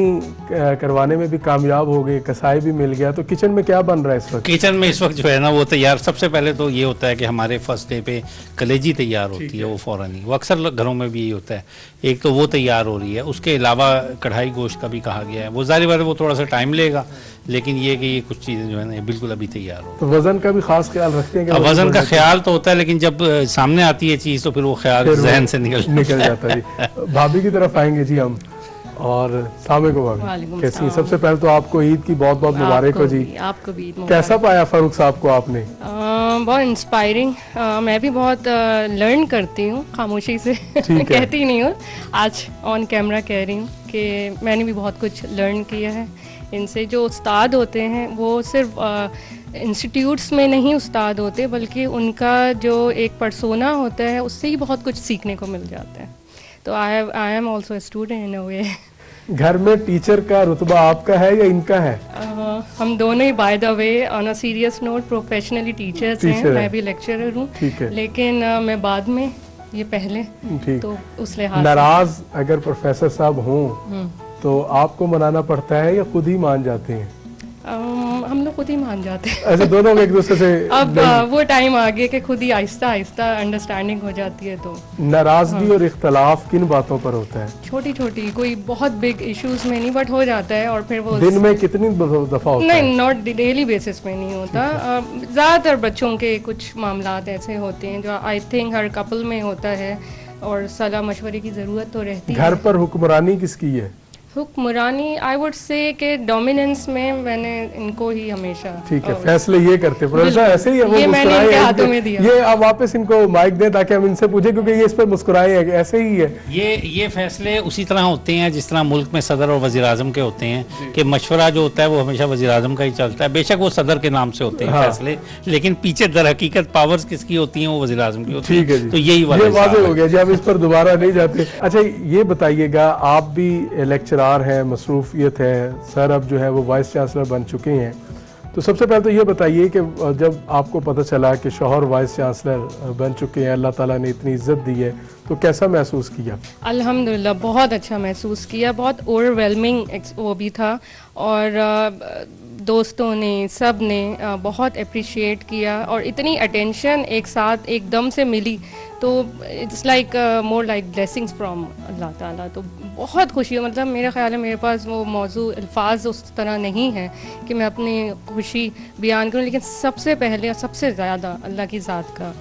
करवाने में भी कामयाब हो गए, कसाई भी मिल गया, तो किचन में क्या बन रहा है इस वक्त? किचन में इस वक्त जो है ना वो तैयार, सबसे पहले तो ये होता है कि हमारे फर्स्ट डे पे कलेजी तैयार होती है, वो फ़ौरन ही, वो अक्सर घरों में भी यही होता है। एक तो वो तैयार हो रही है, उसके अलावा कढ़ाई गोश्त का भी कहा गया है, वो ज़ाहिर बात है वो थोड़ा सा टाइम लेगा, लेकिन ये कि ये कुछ चीज़ें जो है ना बिल्कुल अभी तैयार हो। तो वज़न का भी खास ख्याल रखते हैं? वज़न का ख्याल तो होता है, लेकिन जब सामने आती है चीज़ तो फिर वो ख्याल जहन से निकल जाता है। भाभी की तरफ आएंगे जी हम, और सामे को भाभी कैसी? सबसे पहले तो आपको ईद की बहुत बहुत मुबारक हो जी। आपको भी ईद मुबारक। कैसा पाया फारूक साहब को आपने? बहुत इंस्पायरिंग, मैं भी बहुत लर्न करती हूँ, खामोशी से कहती नहीं हूँ, आज ऑन कैमरा कह रही हूँ कि मैंने भी बहुत कुछ लर्न किया है इनसे। जो उस्ताद होते हैं वो सिर्फ इंस्टीट्यूट्स में नहीं उस्ताद होते, बल्कि उनका जो एक पर्सोना होता है उससे ही बहुत कुछ सीखने को मिल जाता है। तो I am also a student in a way. घर में टीचर का रुतबा आपका है या इनका है? हम दोनों ही, by the way, on a serious note, professionally teachers हैं। मैं भी लेक्चरर हूँ, लेकिन मैं बाद में, ये पहले, तो उस लिहाज नाराज अगर प्रोफेसर साहब हों तो आपको मनाना पड़ता है या खुद ही मान जाते हैं? हम लोग खुद ही मान जाते हैं। ऐसे दोनों में एक दूसरे से अब वो टाइम आ गया कि खुद ही आहिस्ता आहिस्ता अंडरस्टैंडिंग हो जाती है। तो नाराजगी और इख्तलाफ किन बातों पर होता है? छोटी छोटी, कोई बहुत बिग इश्यूज में नहीं, बट हो जाता है। और फिर वो दिन में कितनी दफा होता है? नहीं, नॉट डेली बेसिस में नहीं होता। ज़्यादातर बच्चों के कुछ मामलात ऐसे होते हैं जो आई थिंक हर कपल में होता है, और सलाह मशवरे की ज़रूरत तो रहती है। घर पर हुक्मरानी किसकी है? हुक्मरानी आई वुड से के डोमिनेंस में मैंने इनको ही हमेशा। ठीक है, फैसले ये करते हैं प्रोफेसर, ऐसे ही है। वो ये मैंने इनके हाथों में दिया। ये आप वापस इनको माइक दें ताकि हम इनसे पूछे, क्योंकि ये इस पर मुस्कुराए हैं, ऐसे ही है। ये फैसले उसी तरह होते हैं जिस तरह मुल्क में सदर और वज़ीर आज़म के होते हैं कि मशवरा जो होता है वो हमेशा वज़ीर आज़म का ही चलता है। बेशक वो सदर के नाम से होते हैं फैसले, लेकिन पीछे दर हकीकत पावर्स किसकी होती हैं? वो वज़ीर आज़म की होती है। ठीक है जी, तो यही वाज़ेह हो गया जी, हम इस पर दोबारा नहीं जाते। अच्छा ये बताइएगा, आप भी लेक्चरार हैं, मसरूफियत है, सर अब जो है वो वाइस चांसलर बन चुके हैं, तो सबसे पहले तो ये बताइए कि जब आपको पता चला कि शौहर वाइस चांसलर बन चुके हैं, अल्लाह ताला ने इतनी इज्जत दी है, तो कैसा महसूस किया? अल्हम्दुलिल्लाह बहुत अच्छा महसूस किया, बहुत ओवरवेलमिंग वो भी था। और दोस्तों ने, सब ने बहुत अप्रिशिएट किया, और इतनी अटेंशन एक साथ एकदम से मिली, तो it's like more like blessings from Allah ताला। तो बहुत खुशी है, मतलब मेरा ख्याल है मेरे पास वो मौजू अल्फाज उस तरह नहीं है कि मैं अपनी खुशी बयान करूं, लेकिन सबसे पहले और सबसे ज़्यादा अल्लाह की ज़ात का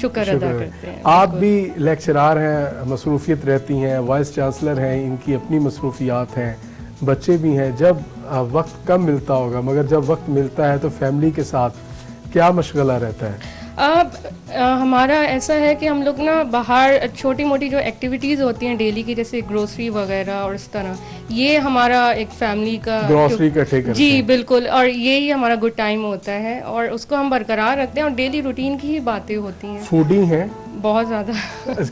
शुक्र अदा करते हैं। आप भी लेक्चरार हैं, मसरूफियत रहती हैं, वाइस चांसलर हैं, इनकी अपनी मसरूफियात हैं, बच्चे भी हैं। जब वक्त कम मिलता होगा, मगर जब वक्त मिलता है तो फैमिली के साथ क्या मशगला रहता है? हमारा ऐसा है कि हम लोग ना बाहर छोटी मोटी जो एक्टिविटीज़ होती हैं डेली की, जैसे ग्रोसरी वगैरह और इस तरह, ये हमारा एक फैमिली का ग्रोसरी इकट्ठे करते जी हैं। बिल्कुल, और यही हमारा गुड टाइम होता है, और उसको हम बरकरार रखते हैं, और डेली रूटीन की ही बातें होती हैं। फूडी हैं बहुत ज़्यादा।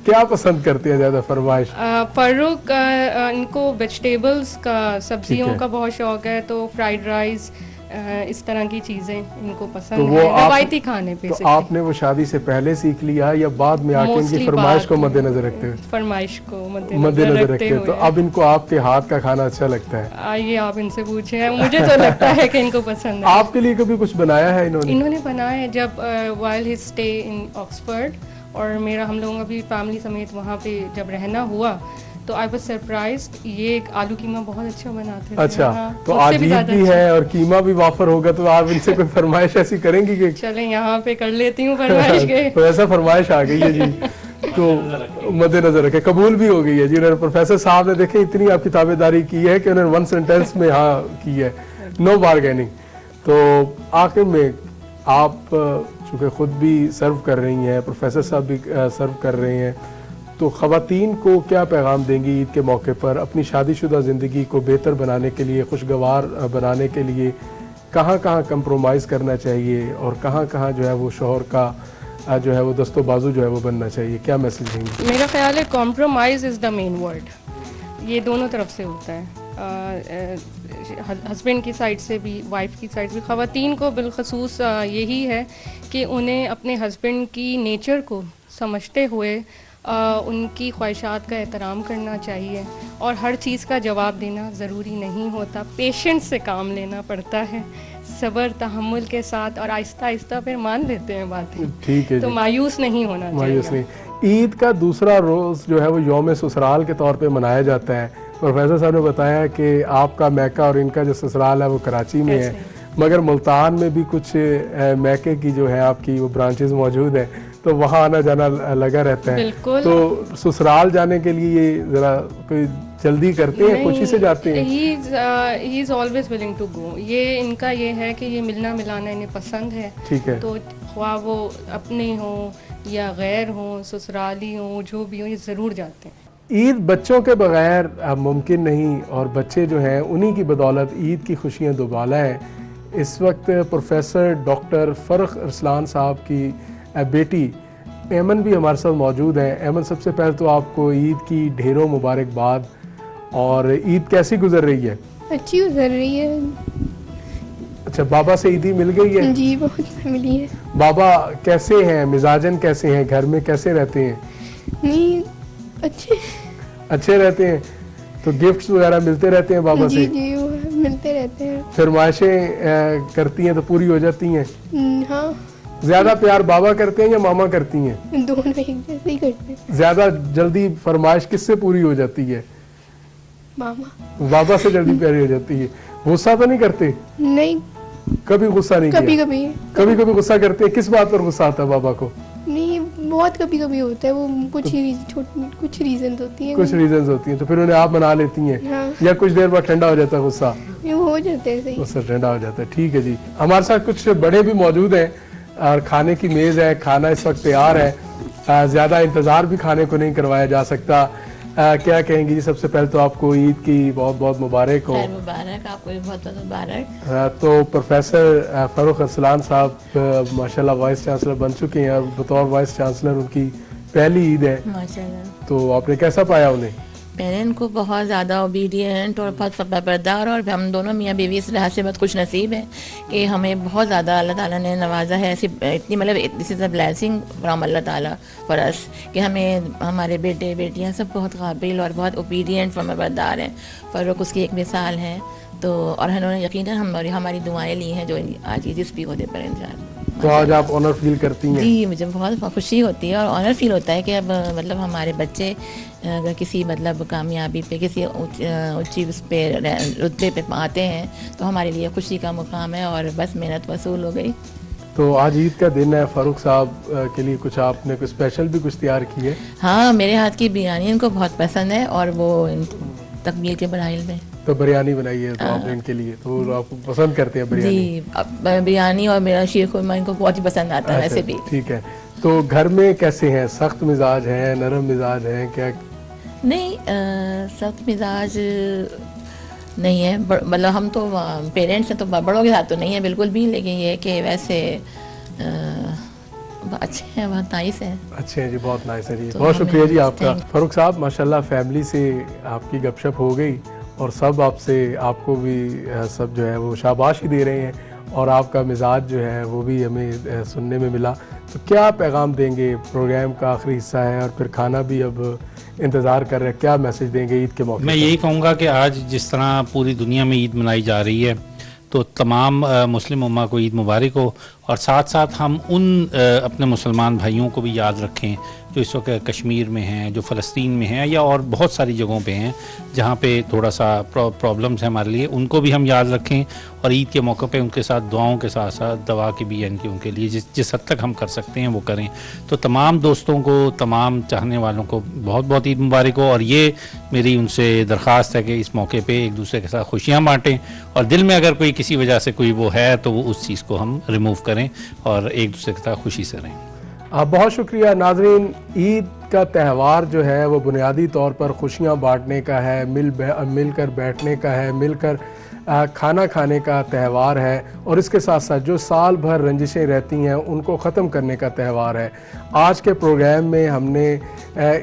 क्या पसंद करते हैं ज़्यादा? फरमाइश? फर्रुख इनको वेजिटेबल्स का, सब्जियों का बहुत शौक है, तो फ्राइड राइस इस तरह की चीज़ें इनको पसंद तो है, रवायती खाने पे। तो आपने वो शादी से पहले सीख लिया या बाद में आके इनकी फरमाइश को मद्देनजर रखते हुए? फरमाइश को मद्देनजर रखते हुए। तो अब इनको आपके हाथ का खाना अच्छा लगता है? आइए आप इनसे पूछे, मुझे तो लगता है कि इनको पसंद है। आपके लिए कभी कुछ बनाया है इन्होंने बनाया है जब while his stay in Oxford, और मेरा हम लोगों का भी फैमिली समेत वहाँ पे जब रहना हुआ, तो आई वाज सरप्राइज्ड। ये एक आलू कीमा बहुत अच्छा बनाते थे। अच्छा, हाँ, तो आज ईद भी है और कीमा भी वाफर होगा, तो आप इनसे कोई फरमाइश ऐसी करेंगी कि? चलें यहाँ पे कर लेती हूँ फरमाइश के। तो ऐसा फरमाइश आ गई है जी, तो मद्देनजर रखे, कबूल भी हो गई है जी। उन्होंने प्रोफेसर साहब ने देखे इतनी आपकी ताबेदारी की है कि उन्होंने वन सेंटेंस में हाँ की है, नो बारगेनिंग। तो आखिर में आप चूँकि खुद भी सर्व कर रही हैं, प्रोफेसर साहब भी सर्व कर रहे हैं, तो ख़वातीन को क्या पैगाम देंगी ईद के मौके पर? अपनी शादीशुदा ज़िंदगी को बेहतर बनाने के लिए, खुशगवार बनाने के लिए कहाँ कहाँ कंप्रोमाइज़ करना चाहिए, और कहाँ कहाँ जो है वो शौहर का जो है वो दस्तो बाजू जो है वो बनना चाहिए? क्या मैसेज देंगी? मेरा ख्याल है compromise is the main word. ये दोनों तरफ से होता है, हस्बैंड की साइड से भी, वाइफ की साइड से भी। ख़वातीन को बिलखसूस यही है कि उन्हें अपने हस्बैंड की नेचर को समझते हुए उनकी ख्वाहिशात का एहतराम करना चाहिए, और हर चीज़ का जवाब देना ज़रूरी नहीं होता। पेशेंस से काम लेना पड़ता है, सब्र तहम्मुल के साथ, और आहिस्ता आहिस्ता फिर मान लेते हैं बातें। ठीक है, तो मायूस नहीं होना चाहिए। मायूस नहीं। ईद का दूसरा रोज़ जो है वो यौम ससुराल के तौर पे मनाया जाता है। प्रोफेसर साहब ने बताया कि आपका मैका और इनका जो ससुराल है वो कराची में है, मगर मुल्तान में भी कुछ मैके की जो है आपकी वो ब्रांचेस मौजूद हैं, तो वहाँ आना जाना लगा रहता है। तो ससुराल जाने के लिए ये ज़रा कोई जल्दी करते हैं, खुशी से जाते हैं? He is always willing to go. ये इनका ये है कि ये मिलना मिलाना इन्हें पसंद है। ठीक है, तो ख्वाह वो अपने हों या गैर हों, ससुराली हों, जो भी हों, ये ज़रूर जाते हैं। ईद बच्चों के बगैर मुमकिन नहीं, और बच्चे जो हैं उन्हीं की बदौलत ईद की खुशियाँ दोबाला हैं। इस वक्त प्रोफेसर डॉक्टर फ़र्रुख अरसलान साहब की बेटी ऐमन भी हमारे साथ मौजूद हैं। ऐमन, सबसे पहले तो आपको ईद की ढेरों मुबारकबाद। और ईद कैसी गुजर रही है? अच्छी गुजर रही है। अच्छा, बाबा से ईदी मिल गई है? जी बहुत मिली है। बाबा कैसे हैं, मिजाजन कैसे हैं, घर में कैसे रहते हैं? नहीं, अच्छे रहते हैं। तो गिफ्ट्स वगैरह मिलते रहते हैं बाबा से? जी वो मिलते रहते हैं। फरमाइशें करती हैं तो पूरी हो जाती हैं? हाँ, ज्यादा प्यार बाबा करते हैं या मामा करती हैं? दोनों एक जैसे ही करते हैं। ज्यादा जल्दी फरमाइश किससे पूरी हो जाती है? मामा। बाबा से जल्दी प्यारी हो जाती है। गुस्सा तो नहीं करते? नहीं, कभी गुस्सा नहीं कभी किया? कभी कभी गुस्सा करते हैं। किस बात पर गुस्सा आता है बाबा को? नहीं, बहुत कभी कभी होता है वो, कुछ रीजन होती है। कुछ रीजंस होती हैं तो फिर उन्हें आप मना लेती हैं? हाँ। या कुछ देर बाद ठंडा हो जाता है गुस्सा? वो हो जाता है सही। गुस्सा ठंडा हो जाता है। ठीक है जी, हमारे साथ कुछ बड़े भी मौजूद हैं और खाने की मेज है, खाना इस वक्त तैयार है। ज्यादा इंतजार भी खाने को नहीं करवाया जा सकता। क्या कहेंगी जी? सबसे पहले तो आपको ईद की बहुत बहुत मुबारक हो। खैर मुबारक, आपको भी बहुत बहुत मुबारक। तो प्रोफेसर फारूक अरसलान साहब माशाल्लाह वाइस चांसलर बन चुके हैं और बतौर वाइस चांसलर उनकी पहली ईद है, माशाल्लाह। तो आपने कैसा पाया उन्हें? मैंने इनको बहुत ज़्यादा ओबीडियंट और बहुत फरमाबरदार, और हम दोनों मियाँ बीवी इस लिहाज से बहुत खुश नसीब हैं कि हमें बहुत ज़्यादा अल्लाह ताला ने नवाजा है। ऐसी इतनी मतलब this is a blessing from Allah ताला फॉर अस कि हमें हमारे बेटे बेटियाँ सब बहुत काबिल और बहुत ओबीडियंट फरमाबरदार हैं। फ़ारूक उसकी एक मिसाल है। तो और उन्होंने यकीनन हमारी दुआएं ली हैं जो आज जिस भी होने पर इंशाअल्लाह। तो आज आप ऑनर फील करती हैं? जी, मुझे बहुत खुशी होती है और ऑनर फील होता है कि अब मतलब हमारे बच्चे अगर किसी मतलब कामयाबी पे किसी ऊंची उस पे रुतबे पे आते हैं तो हमारे लिए खुशी का मुकाम है और बस मेहनत वसूल हो गई। तो आज ईद का दिन है, फारूक साहब के लिए कुछ आपने कुछ स्पेशल भी कुछ तैयार की है? हाँ, मेरे हाथ की बिरयानी इनको बहुत पसंद है और वो तकमील के बराइल में तो बिरयानी बनाई है तो आपने इनके लिए, तो आप पसंद करते हैं बिरयानी? जी, बिरयानी और मेरा शीर खुरमा इनको बहुत ही पसंद आता है। वैसे भी ठीक है। तो घर में कैसे हैं? सख्त मिजाज हैं, नरम मिजाज हैं क्या? नहीं, सख्त मिजाज नहीं है। मतलब हम तो पेरेंट्स हैं तो बड़ों के साथ तो नहीं है बिल्कुल भी, लेकिन ये कि वैसे अच्छे हैं, बहुत नाइस हैं। अच्छे हैं जी, बहुत नाइस है जी। तो बहुत शुक्रिया जी आपका। Thank you. फारूक साहब माशाल्लाह फैमिली से आपकी गपशप हो गई और सब आपसे आपको भी सब जो है वो शाबाशी दे रहे हैं और आपका मिजाज जो है वो भी हमें सुनने में मिला। तो क्या पैगाम देंगे? प्रोग्राम का आखिरी हिस्सा है और फिर खाना भी अब इंतज़ार कर रहे हैं, क्या मैसेज देंगे ईद के मौके? मैं यही कहूँगा कि आज जिस तरह पूरी दुनिया में ईद मनाई जा रही है तो तमाम मुस्लिम उम्मा को ईद मुबारक हो, और साथ साथ हम उन अपने मुसलमान भाइयों को भी याद रखें जो इस वक्त कश्मीर में हैं, जो फ़लस्तीन में हैं या और बहुत सारी जगहों पे हैं जहाँ पे थोड़ा सा प्रॉब्लम्स है हमारे लिए, उनको भी हम याद रखें और ईद के मौके पे उनके साथ दुआओं के साथ साथ दवा की भी यानी कि उनके लिए जिस हद तक हम कर सकते हैं वो करें। तो तमाम दोस्तों को, तमाम चाहने वालों को बहुत बहुत ईद मुबारक हो, और ये मेरी उनसे दरख्वास्त है कि इस मौके पर एक दूसरे के साथ खुशियाँ बाँटें और दिल में अगर कोई किसी वजह से कोई वो है तो वो उस चीज़ को हम रिमूव करें और एक दूसरे के साथ खुशी से रहें। बहुत शुक्रिया नाजरीन। ईद का त्यौहार जो है वो बुनियादी तौर पर खुशियाँ बांटने का है, मिलकर बैठने का है, मिलकर खाना खाने का त्यौहार है, और इसके साथ साथ जो साल भर रंजिशें रहती हैं उनको ख़त्म करने का त्यौहार है। आज के प्रोग्राम में हमने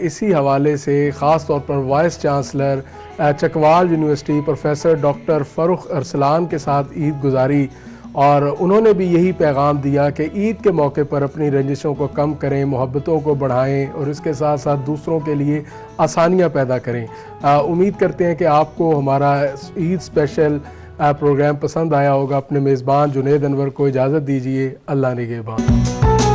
इसी हवाले से ख़ास तौर पर vice chancellor Chakwal university professor doctor Farooq Arsalan के साथ ईद गुजारी और उन्होंने भी यही पैगाम दिया कि ईद के मौके पर अपनी रंजिशों को कम करें, मोहब्बतों को बढ़ाएं और इसके साथ साथ दूसरों के लिए आसानियां पैदा करें। उम्मीद करते हैं कि आपको हमारा ईद स्पेशल प्रोग्राम पसंद आया होगा। अपने मेज़बान जुनैद अनवर को इजाज़त दीजिए। अल्लाह निगहबान।